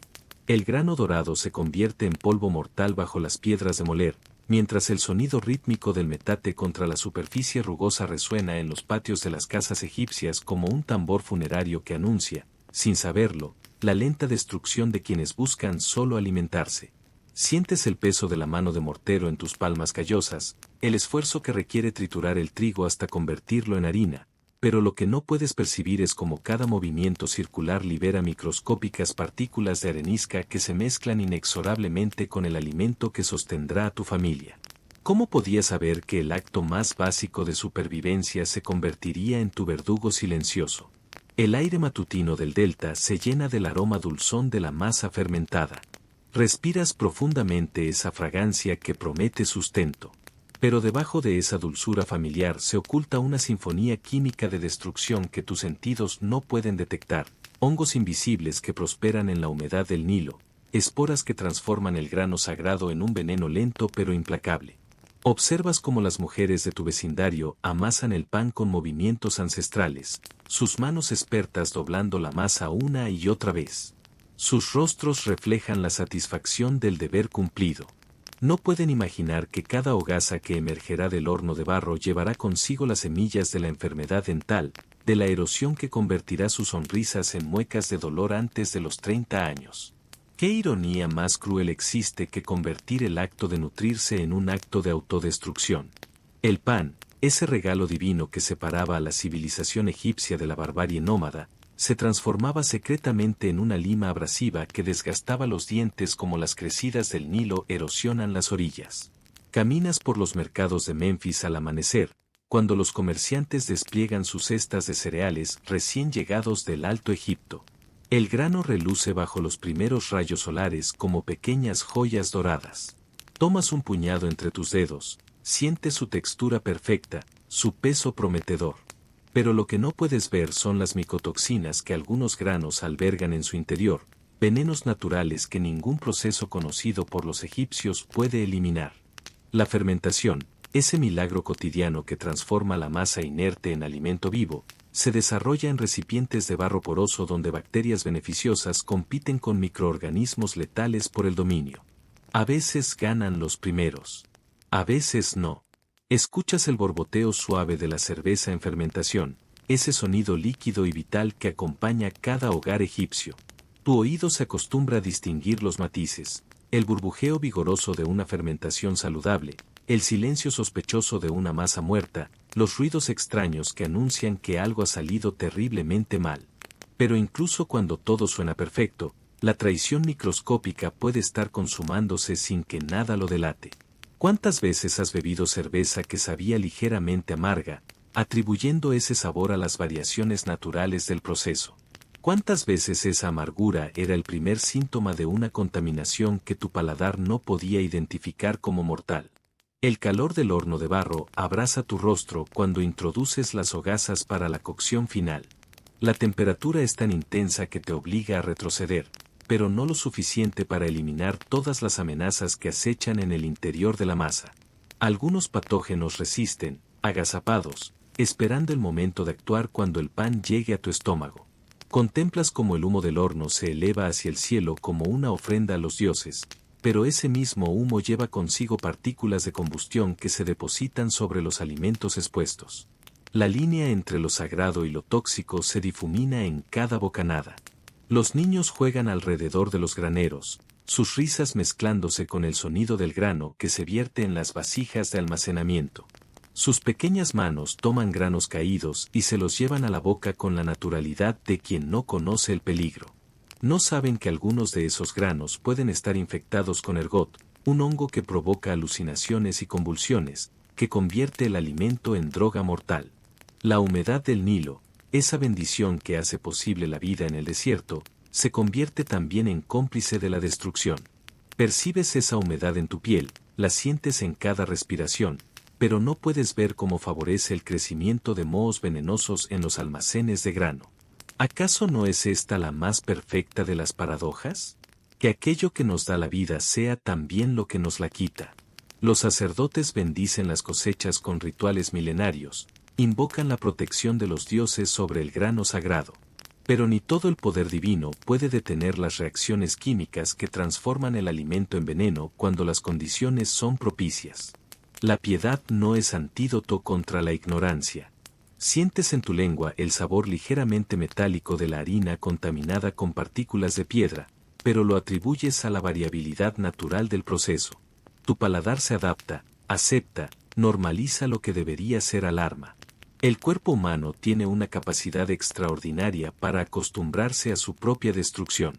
El grano dorado se convierte en polvo mortal bajo las piedras de moler, mientras el sonido rítmico del metate contra la superficie rugosa resuena en los patios de las casas egipcias como un tambor funerario que anuncia, sin saberlo, la lenta destrucción de quienes buscan solo alimentarse. Sientes el peso de la mano de mortero en tus palmas callosas, el esfuerzo que requiere triturar el trigo hasta convertirlo en harina, pero lo que no puedes percibir es cómo cada movimiento circular libera microscópicas partículas de arenisca que se mezclan inexorablemente con el alimento que sostendrá a tu familia. ¿Cómo podías saber que el acto más básico de supervivencia se convertiría en tu verdugo silencioso? El aire matutino del delta se llena del aroma dulzón de la masa fermentada. Respiras profundamente esa fragancia que promete sustento. Pero debajo de esa dulzura familiar se oculta una sinfonía química de destrucción que tus sentidos no pueden detectar, hongos invisibles que prosperan en la humedad del Nilo, esporas que transforman el grano sagrado en un veneno lento pero implacable. Observas cómo las mujeres de tu vecindario amasan el pan con movimientos ancestrales, sus manos expertas doblando la masa una y otra vez. Sus rostros reflejan la satisfacción del deber cumplido. No pueden imaginar que cada hogaza que emergerá del horno de barro llevará consigo las semillas de la enfermedad dental, de la erosión que convertirá sus sonrisas en muecas de dolor antes de los 30 años. ¿Qué ironía más cruel existe que convertir el acto de nutrirse en un acto de autodestrucción? El pan, ese regalo divino que separaba a la civilización egipcia de la barbarie nómada, se transformaba secretamente en una lima abrasiva que desgastaba los dientes como las crecidas del Nilo erosionan las orillas. Caminas por los mercados de Memphis al amanecer, cuando los comerciantes despliegan sus cestas de cereales recién llegados del Alto Egipto. El grano reluce bajo los primeros rayos solares como pequeñas joyas doradas. Tomas un puñado entre tus dedos, sientes su textura perfecta, su peso prometedor. Pero lo que no puedes ver son las micotoxinas que algunos granos albergan en su interior, venenos naturales que ningún proceso conocido por los egipcios puede eliminar. La fermentación, ese milagro cotidiano que transforma la masa inerte en alimento vivo, se desarrolla en recipientes de barro poroso donde bacterias beneficiosas compiten con microorganismos letales por el dominio. A veces ganan los primeros. A veces no. Escuchas el borboteo suave de la cerveza en fermentación, ese sonido líquido y vital que acompaña cada hogar egipcio. Tu oído se acostumbra a distinguir los matices, el burbujeo vigoroso de una fermentación saludable, el silencio sospechoso de una masa muerta, los ruidos extraños que anuncian que algo ha salido terriblemente mal. Pero incluso cuando todo suena perfecto, la traición microscópica puede estar consumándose sin que nada lo delate. ¿Cuántas veces has bebido cerveza que sabía ligeramente amarga, atribuyendo ese sabor a las variaciones naturales del proceso? ¿Cuántas veces esa amargura era el primer síntoma de una contaminación que tu paladar no podía identificar como mortal? El calor del horno de barro abrasa tu rostro cuando introduces las hogazas para la cocción final. La temperatura es tan intensa que te obliga a retroceder, pero no lo suficiente para eliminar todas las amenazas que acechan en el interior de la masa. Algunos patógenos resisten, agazapados, esperando el momento de actuar cuando el pan llegue a tu estómago. Contemplas cómo el humo del horno se eleva hacia el cielo como una ofrenda a los dioses, pero ese mismo humo lleva consigo partículas de combustión que se depositan sobre los alimentos expuestos. La línea entre lo sagrado y lo tóxico se difumina en cada bocanada. Los niños juegan alrededor de los graneros, sus risas mezclándose con el sonido del grano que se vierte en las vasijas de almacenamiento. Sus pequeñas manos toman granos caídos y se los llevan a la boca con la naturalidad de quien no conoce el peligro. No saben que algunos de esos granos pueden estar infectados con ergot, un hongo que provoca alucinaciones y convulsiones, que convierte el alimento en droga mortal. La humedad del Nilo, esa bendición que hace posible la vida en el desierto, se convierte también en cómplice de la destrucción. Percibes esa humedad en tu piel, la sientes en cada respiración, pero no puedes ver cómo favorece el crecimiento de mohos venenosos en los almacenes de grano. ¿Acaso no es esta la más perfecta de las paradojas? Que aquello que nos da la vida sea también lo que nos la quita. Los sacerdotes bendicen las cosechas con rituales milenarios, invocan la protección de los dioses sobre el grano sagrado. Pero ni todo el poder divino puede detener las reacciones químicas que transforman el alimento en veneno cuando las condiciones son propicias. La piedad no es antídoto contra la ignorancia. Sientes en tu lengua el sabor ligeramente metálico de la harina contaminada con partículas de piedra, pero lo atribuyes a la variabilidad natural del proceso. Tu paladar se adapta, acepta, normaliza lo que debería ser alarma. El cuerpo humano tiene una capacidad extraordinaria para acostumbrarse a su propia destrucción.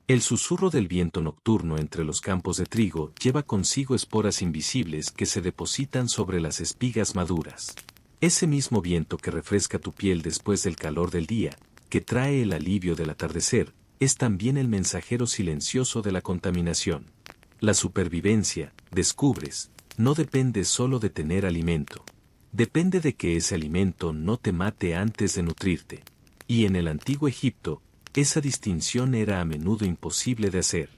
El susurro del viento nocturno entre los campos de trigo lleva consigo esporas invisibles que se depositan sobre las espigas maduras. Ese mismo viento que refresca tu piel después del calor del día, que trae el alivio del atardecer, es también el mensajero silencioso de la contaminación. La supervivencia, descubres, no depende solo de tener alimento. Depende de que ese alimento no te mate antes de nutrirte. Y en el antiguo Egipto, esa distinción era a menudo imposible de hacer.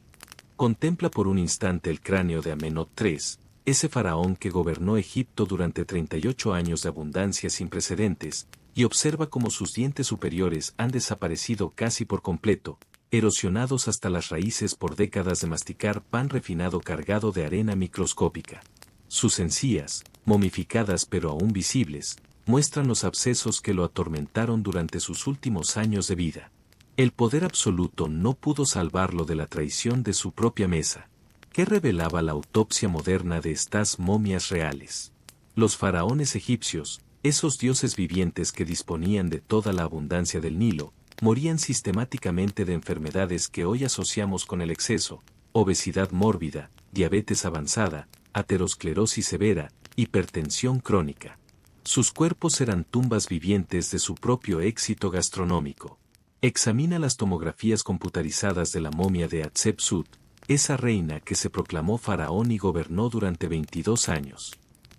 Contempla por un instante el cráneo de Amenhotep III, ese faraón que gobernó Egipto durante 38 años de abundancia sin precedentes, y observa cómo sus dientes superiores han desaparecido casi por completo, erosionados hasta las raíces por décadas de masticar pan refinado cargado de arena microscópica. Sus encías, momificadas pero aún visibles, muestran los abscesos que lo atormentaron durante sus últimos años de vida. El poder absoluto no pudo salvarlo de la traición de su propia mesa. ¿Qué revelaba la autopsia moderna de estas momias reales? Los faraones egipcios, esos dioses vivientes que disponían de toda la abundancia del Nilo, morían sistemáticamente de enfermedades que hoy asociamos con el exceso: obesidad mórbida, diabetes avanzada, aterosclerosis severa, hipertensión crónica. Sus cuerpos eran tumbas vivientes de su propio éxito gastronómico. Examina las tomografías computarizadas de la momia de Hatshepsut, esa reina que se proclamó faraón y gobernó durante 22 años.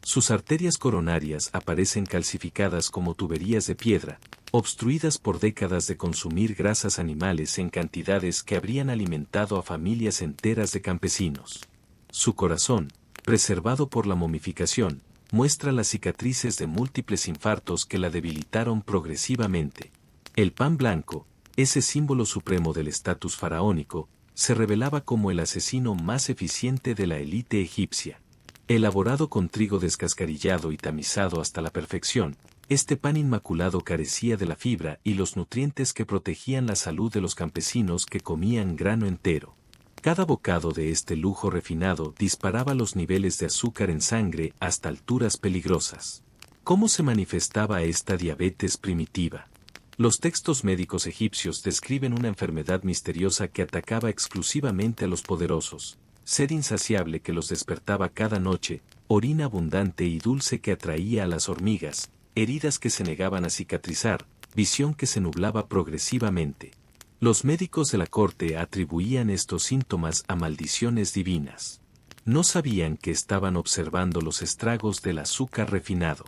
Sus arterias coronarias aparecen calcificadas como tuberías de piedra, obstruidas por décadas de consumir grasas animales en cantidades que habrían alimentado a familias enteras de campesinos. Su corazón, preservado por la momificación, muestra las cicatrices de múltiples infartos que la debilitaron progresivamente. El pan blanco, ese símbolo supremo del estatus faraónico, se revelaba como el asesino más eficiente de la élite egipcia. Elaborado con trigo descascarillado y tamizado hasta la perfección, este pan inmaculado carecía de la fibra y los nutrientes que protegían la salud de los campesinos que comían grano entero. Cada bocado de este lujo refinado disparaba los niveles de azúcar en sangre hasta alturas peligrosas. ¿Cómo se manifestaba esta diabetes primitiva? Los textos médicos egipcios describen una enfermedad misteriosa que atacaba exclusivamente a los poderosos: sed insaciable que los despertaba cada noche, orina abundante y dulce que atraía a las hormigas, heridas que se negaban a cicatrizar, visión que se nublaba progresivamente. Los médicos de la corte atribuían estos síntomas a maldiciones divinas. No sabían que estaban observando los estragos del azúcar refinado.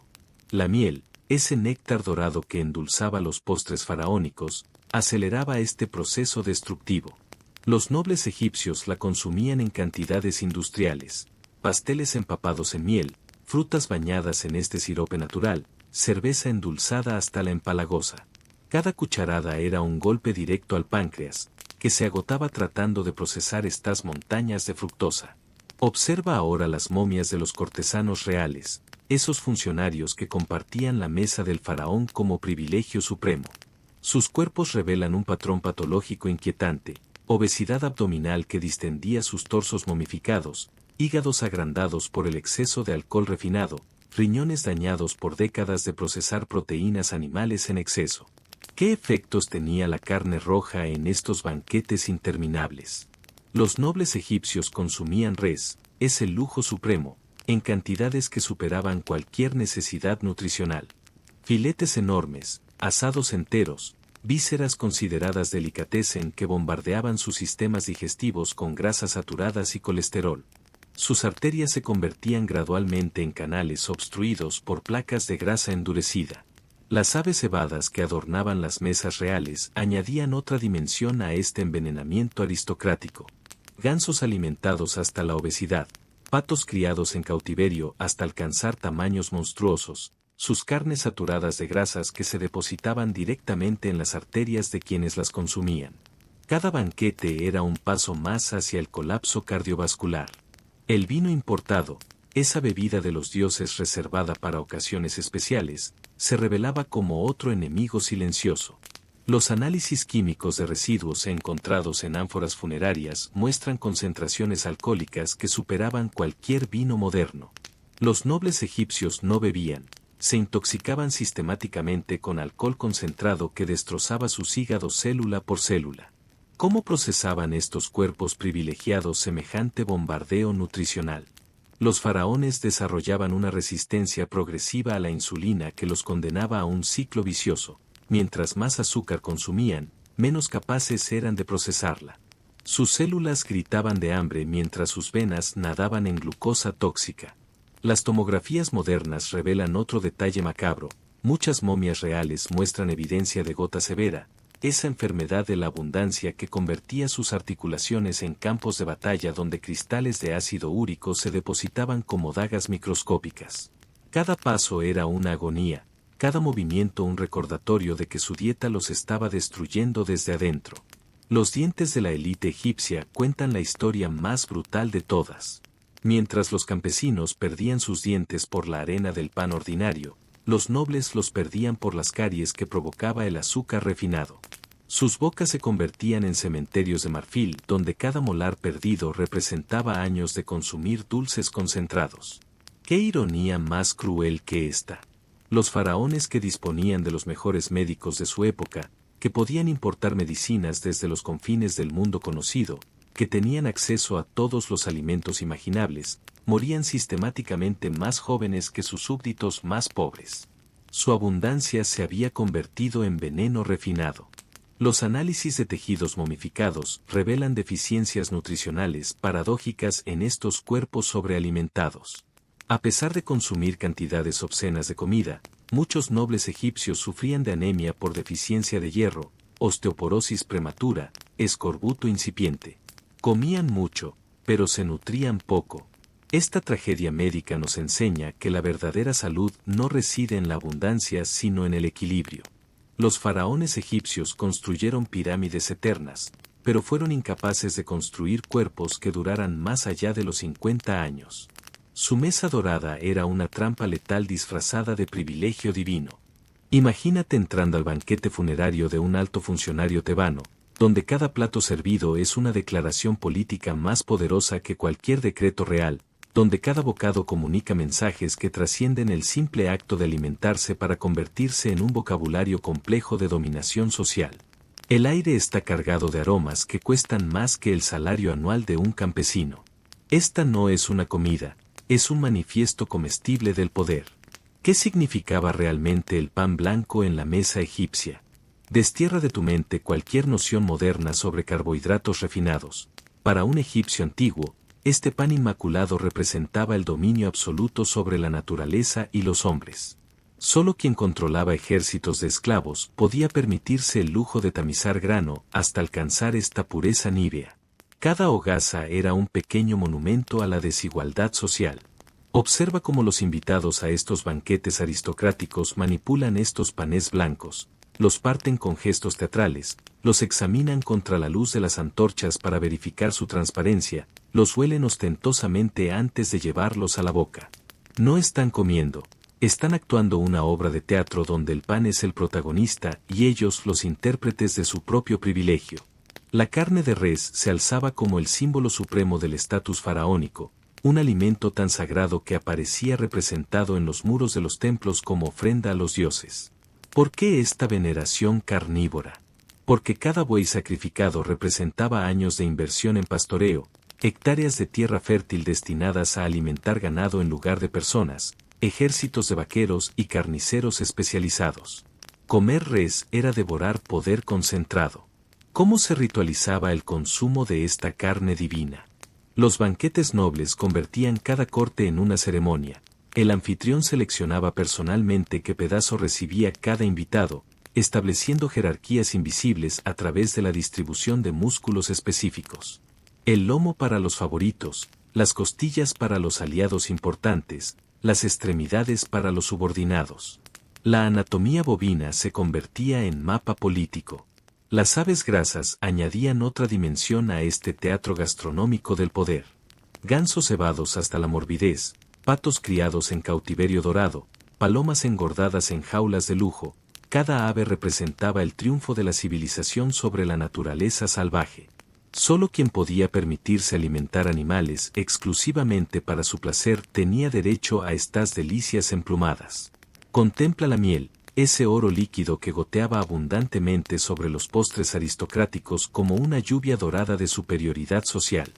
La miel, ese néctar dorado que endulzaba los postres faraónicos, aceleraba este proceso destructivo. Los nobles egipcios la consumían en cantidades industriales: pasteles empapados en miel, frutas bañadas en este sirope natural, cerveza endulzada hasta la empalagosa. Cada cucharada era un golpe directo al páncreas, que se agotaba tratando de procesar estas montañas de fructosa. Observa ahora las momias de los cortesanos reales, esos funcionarios que compartían la mesa del faraón como privilegio supremo. Sus cuerpos revelan un patrón patológico inquietante: obesidad abdominal que distendía sus torsos momificados, hígados agrandados por el exceso de alcohol refinado, riñones dañados por décadas de procesar proteínas animales en exceso. ¿Qué efectos tenía la carne roja en estos banquetes interminables? Los nobles egipcios consumían res, ese lujo supremo, en cantidades que superaban cualquier necesidad nutricional. Filetes enormes, asados enteros, vísceras consideradas delicatessen que bombardeaban sus sistemas digestivos con grasas saturadas y colesterol. Sus arterias se convertían gradualmente en canales obstruidos por placas de grasa endurecida. Las aves cebadas que adornaban las mesas reales añadían otra dimensión a este envenenamiento aristocrático. Gansos alimentados hasta la obesidad, patos criados en cautiverio hasta alcanzar tamaños monstruosos, sus carnes saturadas de grasas que se depositaban directamente en las arterias de quienes las consumían. Cada banquete era un paso más hacia el colapso cardiovascular. El vino importado, esa bebida de los dioses reservada para ocasiones especiales, se revelaba como otro enemigo silencioso. Los análisis químicos de residuos encontrados en ánforas funerarias muestran concentraciones alcohólicas que superaban cualquier vino moderno. Los nobles egipcios no bebían, se intoxicaban sistemáticamente con alcohol concentrado que destrozaba sus hígados célula por célula. ¿Cómo procesaban estos cuerpos privilegiados semejante bombardeo nutricional? Los faraones desarrollaban una resistencia progresiva a la insulina que los condenaba a un ciclo vicioso. Mientras más azúcar consumían, menos capaces eran de procesarla. Sus células gritaban de hambre mientras sus venas nadaban en glucosa tóxica. Las tomografías modernas revelan otro detalle macabro. Muchas momias reales muestran evidencia de gota severa, esa enfermedad de la abundancia que convertía sus articulaciones en campos de batalla donde cristales de ácido úrico se depositaban como dagas microscópicas. Cada paso era una agonía, cada movimiento un recordatorio de que su dieta los estaba destruyendo desde adentro. Los dientes de la élite egipcia cuentan la historia más brutal de todas. Mientras los campesinos perdían sus dientes por la arena del pan ordinario, los nobles los perdían por las caries que provocaba el azúcar refinado. Sus bocas se convertían en cementerios de marfil donde cada molar perdido representaba años de consumir dulces concentrados. ¡Qué ironía más cruel que esta! Los faraones que disponían de los mejores médicos de su época, que podían importar medicinas desde los confines del mundo conocido, que tenían acceso a todos los alimentos imaginables, morían sistemáticamente más jóvenes que sus súbditos más pobres. Su abundancia se había convertido en veneno refinado. Los análisis de tejidos momificados revelan deficiencias nutricionales paradójicas en estos cuerpos sobrealimentados. A pesar de consumir cantidades obscenas de comida, muchos nobles egipcios sufrían de anemia por deficiencia de hierro, osteoporosis prematura, escorbuto incipiente. Comían mucho, pero se nutrían poco. Esta tragedia médica nos enseña que la verdadera salud no reside en la abundancia sino en el equilibrio. Los faraones egipcios construyeron pirámides eternas, pero fueron incapaces de construir cuerpos que duraran más allá de los 50 años. Su mesa dorada era una trampa letal disfrazada de privilegio divino. Imagínate entrando al banquete funerario de un alto funcionario tebano, donde cada plato servido es una declaración política más poderosa que cualquier decreto real, donde cada bocado comunica mensajes que trascienden el simple acto de alimentarse para convertirse en un vocabulario complejo de dominación social. El aire está cargado de aromas que cuestan más que el salario anual de un campesino. Esta no es una comida, es un manifiesto comestible del poder. ¿Qué significaba realmente el pan blanco en la mesa egipcia? Destierra de tu mente cualquier noción moderna sobre carbohidratos refinados. Para un egipcio antiguo, este pan inmaculado representaba el dominio absoluto sobre la naturaleza y los hombres. Solo quien controlaba ejércitos de esclavos podía permitirse el lujo de tamizar grano hasta alcanzar esta pureza nívea. Cada hogaza era un pequeño monumento a la desigualdad social. Observa cómo los invitados a estos banquetes aristocráticos manipulan estos panes blancos, los parten con gestos teatrales, los examinan contra la luz de las antorchas para verificar su transparencia, los huelen ostentosamente antes de llevarlos a la boca. No están comiendo, están actuando una obra de teatro donde el pan es el protagonista y ellos los intérpretes de su propio privilegio. La carne de res se alzaba como el símbolo supremo del estatus faraónico, un alimento tan sagrado que aparecía representado en los muros de los templos como ofrenda a los dioses. ¿Por qué esta veneración carnívora? Porque cada buey sacrificado representaba años de inversión en pastoreo, hectáreas de tierra fértil destinadas a alimentar ganado en lugar de personas, ejércitos de vaqueros y carniceros especializados. Comer res era devorar poder concentrado. ¿Cómo se ritualizaba el consumo de esta carne divina? Los banquetes nobles convertían cada corte en una ceremonia. El anfitrión seleccionaba personalmente qué pedazo recibía cada invitado, estableciendo jerarquías invisibles a través de la distribución de músculos específicos. El lomo para los favoritos, las costillas para los aliados importantes, las extremidades para los subordinados. La anatomía bovina se convertía en mapa político. Las aves grasas añadían otra dimensión a este teatro gastronómico del poder. Gansos cebados hasta la morbidez, patos criados en cautiverio dorado, palomas engordadas en jaulas de lujo, cada ave representaba el triunfo de la civilización sobre la naturaleza salvaje. Solo quien podía permitirse alimentar animales exclusivamente para su placer tenía derecho a estas delicias emplumadas. Contempla la miel, ese oro líquido que goteaba abundantemente sobre los postres aristocráticos como una lluvia dorada de superioridad social.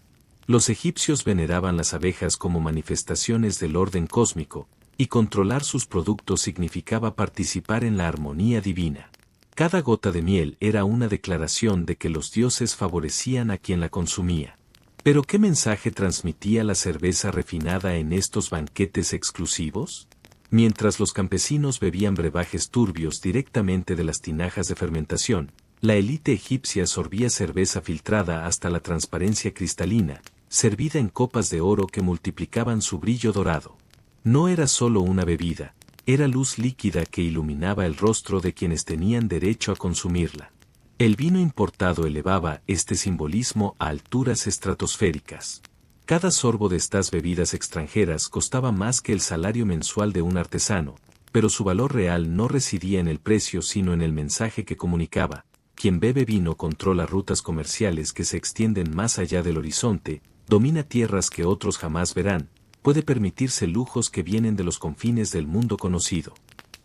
Los egipcios veneraban las abejas como manifestaciones del orden cósmico, y controlar sus productos significaba participar en la armonía divina. Cada gota de miel era una declaración de que los dioses favorecían a quien la consumía. ¿Pero qué mensaje transmitía la cerveza refinada en estos banquetes exclusivos? Mientras los campesinos bebían brebajes turbios directamente de las tinajas de fermentación, la élite egipcia sorbía cerveza filtrada hasta la transparencia cristalina, servida en copas de oro que multiplicaban su brillo dorado. No era solo una bebida, era luz líquida que iluminaba el rostro de quienes tenían derecho a consumirla. El vino importado elevaba este simbolismo a alturas estratosféricas. Cada sorbo de estas bebidas extranjeras costaba más que el salario mensual de un artesano, pero su valor real no residía en el precio sino en el mensaje que comunicaba. Quien bebe vino controla rutas comerciales que se extienden más allá del horizonte, domina tierras que otros jamás verán, puede permitirse lujos que vienen de los confines del mundo conocido.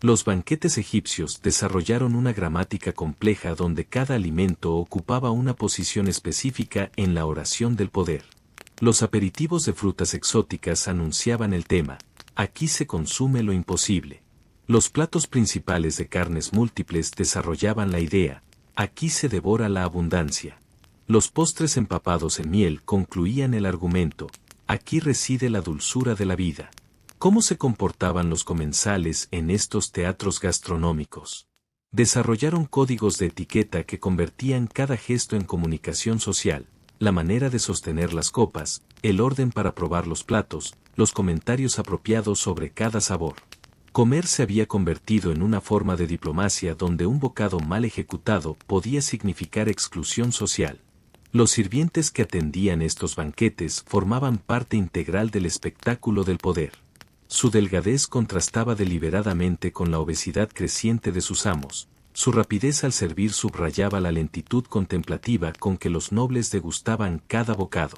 Los banquetes egipcios desarrollaron una gramática compleja donde cada alimento ocupaba una posición específica en la oración del poder. Los aperitivos de frutas exóticas anunciaban el tema, aquí se consume lo imposible. Los platos principales de carnes múltiples desarrollaban la idea, aquí se devora la abundancia. Los postres empapados en miel concluían el argumento, aquí reside la dulzura de la vida. ¿Cómo se comportaban los comensales en estos teatros gastronómicos? Desarrollaron códigos de etiqueta que convertían cada gesto en comunicación social. La manera de sostener las copas, el orden para probar los platos, los comentarios apropiados sobre cada sabor. Comer se había convertido en una forma de diplomacia donde un bocado mal ejecutado podía significar exclusión social. Los sirvientes que atendían estos banquetes formaban parte integral del espectáculo del poder. Su delgadez contrastaba deliberadamente con la obesidad creciente de sus amos. Su rapidez al servir subrayaba la lentitud contemplativa con que los nobles degustaban cada bocado.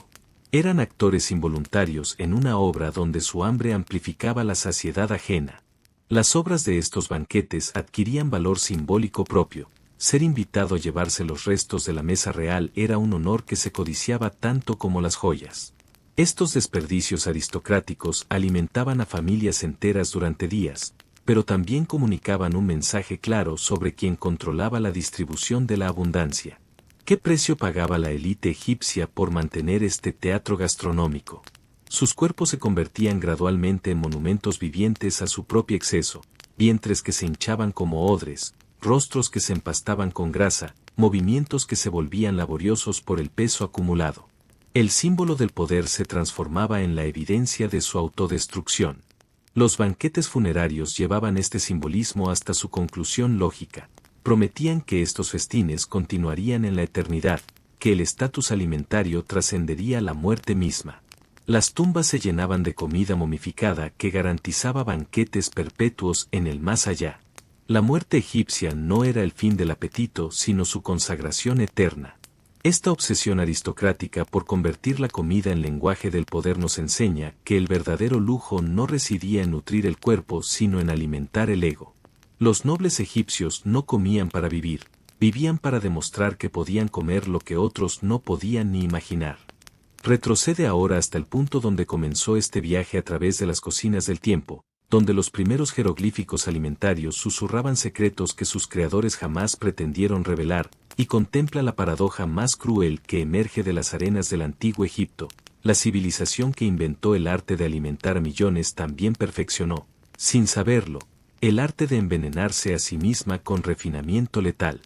Eran actores involuntarios en una obra donde su hambre amplificaba la saciedad ajena. Las obras de estos banquetes adquirían valor simbólico propio. Ser invitado a llevarse los restos de la mesa real era un honor que se codiciaba tanto como las joyas. Estos desperdicios aristocráticos alimentaban a familias enteras durante días, pero también comunicaban un mensaje claro sobre quien controlaba la distribución de la abundancia. ¿Qué precio pagaba la élite egipcia por mantener este teatro gastronómico? Sus cuerpos se convertían gradualmente en monumentos vivientes a su propio exceso, vientres que se hinchaban como odres, rostros que se empastaban con grasa, movimientos que se volvían laboriosos por el peso acumulado. El símbolo del poder se transformaba en la evidencia de su autodestrucción. Los banquetes funerarios llevaban este simbolismo hasta su conclusión lógica. Prometían que estos festines continuarían en la eternidad, que el estatus alimentario trascendería la muerte misma. Las tumbas se llenaban de comida momificada que garantizaba banquetes perpetuos en el más allá. La muerte egipcia no era el fin del apetito sino su consagración eterna. Esta obsesión aristocrática por convertir la comida en lenguaje del poder nos enseña que el verdadero lujo no residía en nutrir el cuerpo sino en alimentar el ego. Los nobles egipcios no comían para vivir, vivían para demostrar que podían comer lo que otros no podían ni imaginar. Retrocede ahora hasta el punto donde comenzó este viaje a través de las cocinas del tiempo, donde los primeros jeroglíficos alimentarios susurraban secretos que sus creadores jamás pretendieron revelar, y contempla la paradoja más cruel que emerge de las arenas del antiguo Egipto. La civilización que inventó el arte de alimentar a millones también perfeccionó, sin saberlo, el arte de envenenarse a sí misma con refinamiento letal.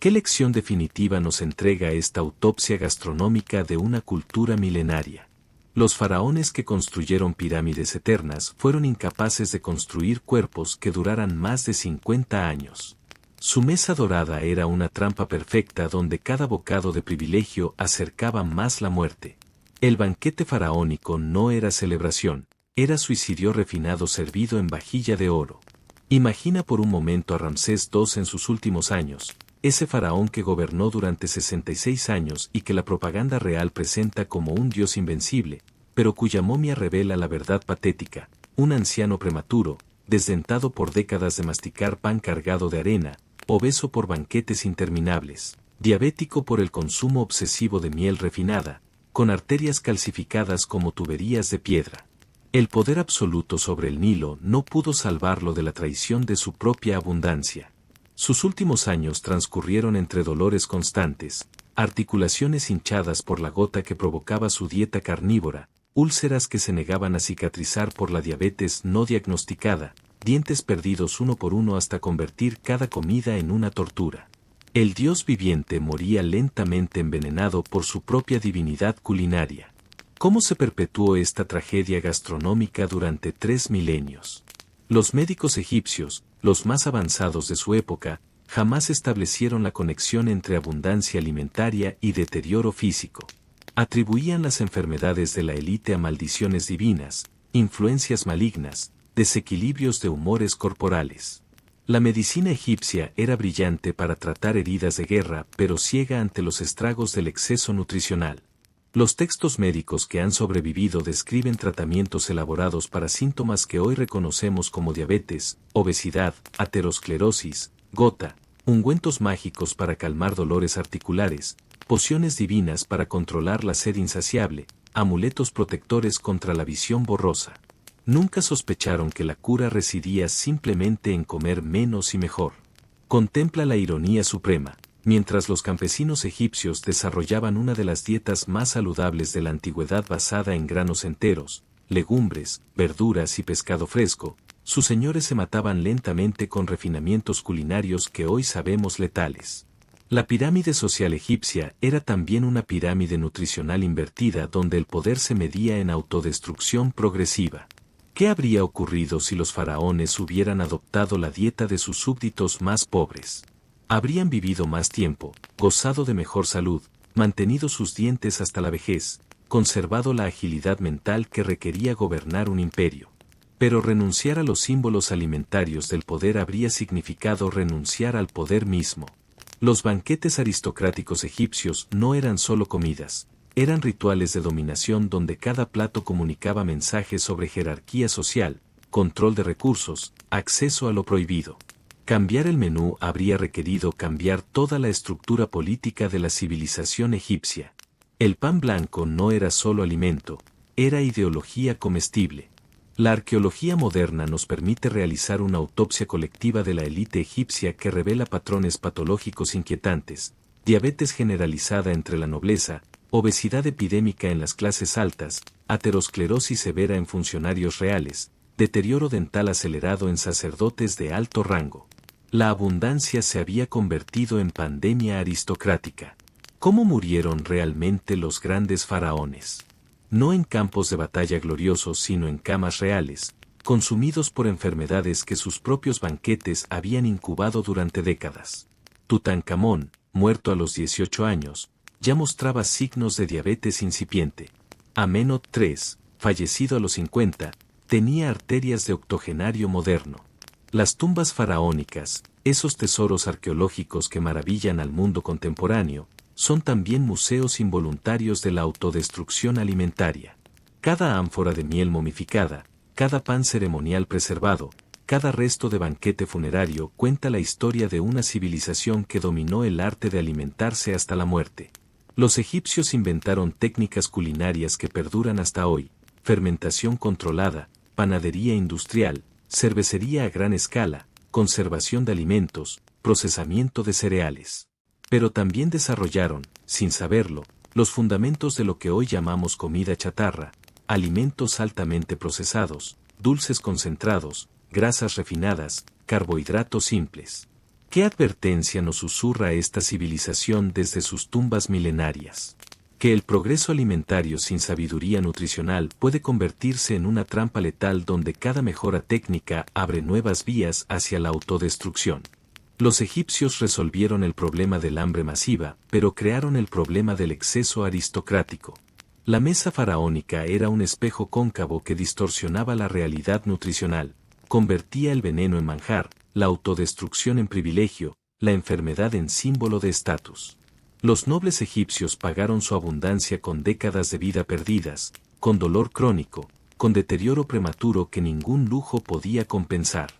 ¿Qué lección definitiva nos entrega esta autopsia gastronómica de una cultura milenaria? Los faraones que construyeron pirámides eternas fueron incapaces de construir cuerpos que duraran más de 50 años. Su mesa dorada era una trampa perfecta donde cada bocado de privilegio acercaba más la muerte. El banquete faraónico no era celebración, era suicidio refinado servido en vajilla de oro. Imagina por un momento a Ramsés II en sus últimos años, ese faraón que gobernó durante 66 años y que la propaganda real presenta como un dios invencible, pero cuya momia revela la verdad patética, un anciano prematuro, desdentado por décadas de masticar pan cargado de arena, obeso por banquetes interminables, diabético por el consumo obsesivo de miel refinada, con arterias calcificadas como tuberías de piedra. El poder absoluto sobre el Nilo no pudo salvarlo de la traición de su propia abundancia. Sus últimos años transcurrieron entre dolores constantes, articulaciones hinchadas por la gota que provocaba su dieta carnívora, úlceras que se negaban a cicatrizar por la diabetes no diagnosticada, dientes perdidos uno por uno hasta convertir cada comida en una tortura. El dios viviente moría lentamente envenenado por su propia divinidad culinaria. ¿Cómo se perpetuó esta tragedia gastronómica durante 3 milenios? Los médicos egipcios, los más avanzados de su época, jamás establecieron la conexión entre abundancia alimentaria y deterioro físico. Atribuían las enfermedades de la élite a maldiciones divinas, influencias malignas, desequilibrios de humores corporales. La medicina egipcia era brillante para tratar heridas de guerra, pero ciega ante los estragos del exceso nutricional. Los textos médicos que han sobrevivido describen tratamientos elaborados para síntomas que hoy reconocemos como diabetes, obesidad, aterosclerosis, gota, ungüentos mágicos para calmar dolores articulares, pociones divinas para controlar la sed insaciable, amuletos protectores contra la visión borrosa. Nunca sospecharon que la cura residía simplemente en comer menos y mejor. Contempla la ironía suprema. Mientras los campesinos egipcios desarrollaban una de las dietas más saludables de la antigüedad basada en granos enteros, legumbres, verduras y pescado fresco, sus señores se mataban lentamente con refinamientos culinarios que hoy sabemos letales. La pirámide social egipcia era también una pirámide nutricional invertida donde el poder se medía en autodestrucción progresiva. ¿Qué habría ocurrido si los faraones hubieran adoptado la dieta de sus súbditos más pobres? Habrían vivido más tiempo, gozado de mejor salud, mantenido sus dientes hasta la vejez, conservado la agilidad mental que requería gobernar un imperio. Pero renunciar a los símbolos alimentarios del poder habría significado renunciar al poder mismo. Los banquetes aristocráticos egipcios no eran solo comidas, eran rituales de dominación donde cada plato comunicaba mensajes sobre jerarquía social, control de recursos, acceso a lo prohibido. Cambiar el menú habría requerido cambiar toda la estructura política de la civilización egipcia. El pan blanco no era solo alimento, era ideología comestible. La arqueología moderna nos permite realizar una autopsia colectiva de la élite egipcia que revela patrones patológicos inquietantes, diabetes generalizada entre la nobleza, obesidad epidémica en las clases altas, aterosclerosis severa en funcionarios reales, deterioro dental acelerado en sacerdotes de alto rango. La abundancia se había convertido en pandemia aristocrática. ¿Cómo murieron realmente los grandes faraones? No en campos de batalla gloriosos sino en camas reales, consumidos por enfermedades que sus propios banquetes habían incubado durante décadas. Tutankamón, muerto a los 18 años, ya mostraba signos de diabetes incipiente. Amenhotep III, fallecido a los 50, tenía arterias de octogenario moderno. Las tumbas faraónicas, esos tesoros arqueológicos que maravillan al mundo contemporáneo, son también museos involuntarios de la autodestrucción alimentaria. Cada ánfora de miel momificada, cada pan ceremonial preservado, cada resto de banquete funerario cuenta la historia de una civilización que dominó el arte de alimentarse hasta la muerte. Los egipcios inventaron técnicas culinarias que perduran hasta hoy: fermentación controlada, panadería industrial, cervecería a gran escala, conservación de alimentos, procesamiento de cereales. Pero también desarrollaron, sin saberlo, los fundamentos de lo que hoy llamamos comida chatarra, alimentos altamente procesados, dulces concentrados, grasas refinadas, carbohidratos simples. ¿Qué advertencia nos susurra esta civilización desde sus tumbas milenarias? Que el progreso alimentario sin sabiduría nutricional puede convertirse en una trampa letal donde cada mejora técnica abre nuevas vías hacia la autodestrucción. Los egipcios resolvieron el problema del hambre masiva, pero crearon el problema del exceso aristocrático. La mesa faraónica era un espejo cóncavo que distorsionaba la realidad nutricional, convertía el veneno en manjar, la autodestrucción en privilegio, la enfermedad en símbolo de estatus. Los nobles egipcios pagaron su abundancia con décadas de vida perdidas, con dolor crónico, con deterioro prematuro que ningún lujo podía compensar.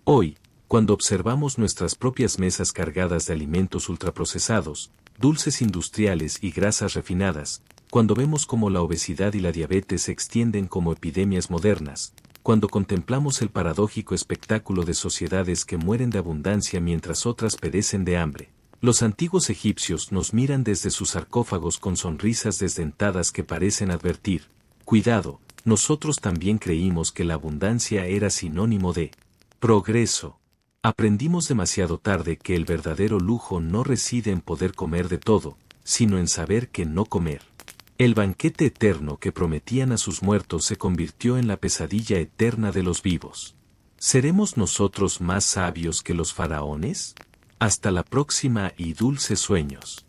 Hoy, cuando observamos nuestras propias mesas cargadas de alimentos ultraprocesados, dulces industriales y grasas refinadas, cuando vemos cómo la obesidad y la diabetes se extienden como epidemias modernas, cuando contemplamos el paradójico espectáculo de sociedades que mueren de abundancia mientras otras perecen de hambre, los antiguos egipcios nos miran desde sus sarcófagos con sonrisas desdentadas que parecen advertir: cuidado, nosotros también creímos que la abundancia era sinónimo de progreso. Aprendimos demasiado tarde que el verdadero lujo no reside en poder comer de todo, sino en saber que no comer. El banquete eterno que prometían a sus muertos se convirtió en la pesadilla eterna de los vivos. ¿Seremos nosotros más sabios que los faraones? Hasta la próxima y dulces sueños.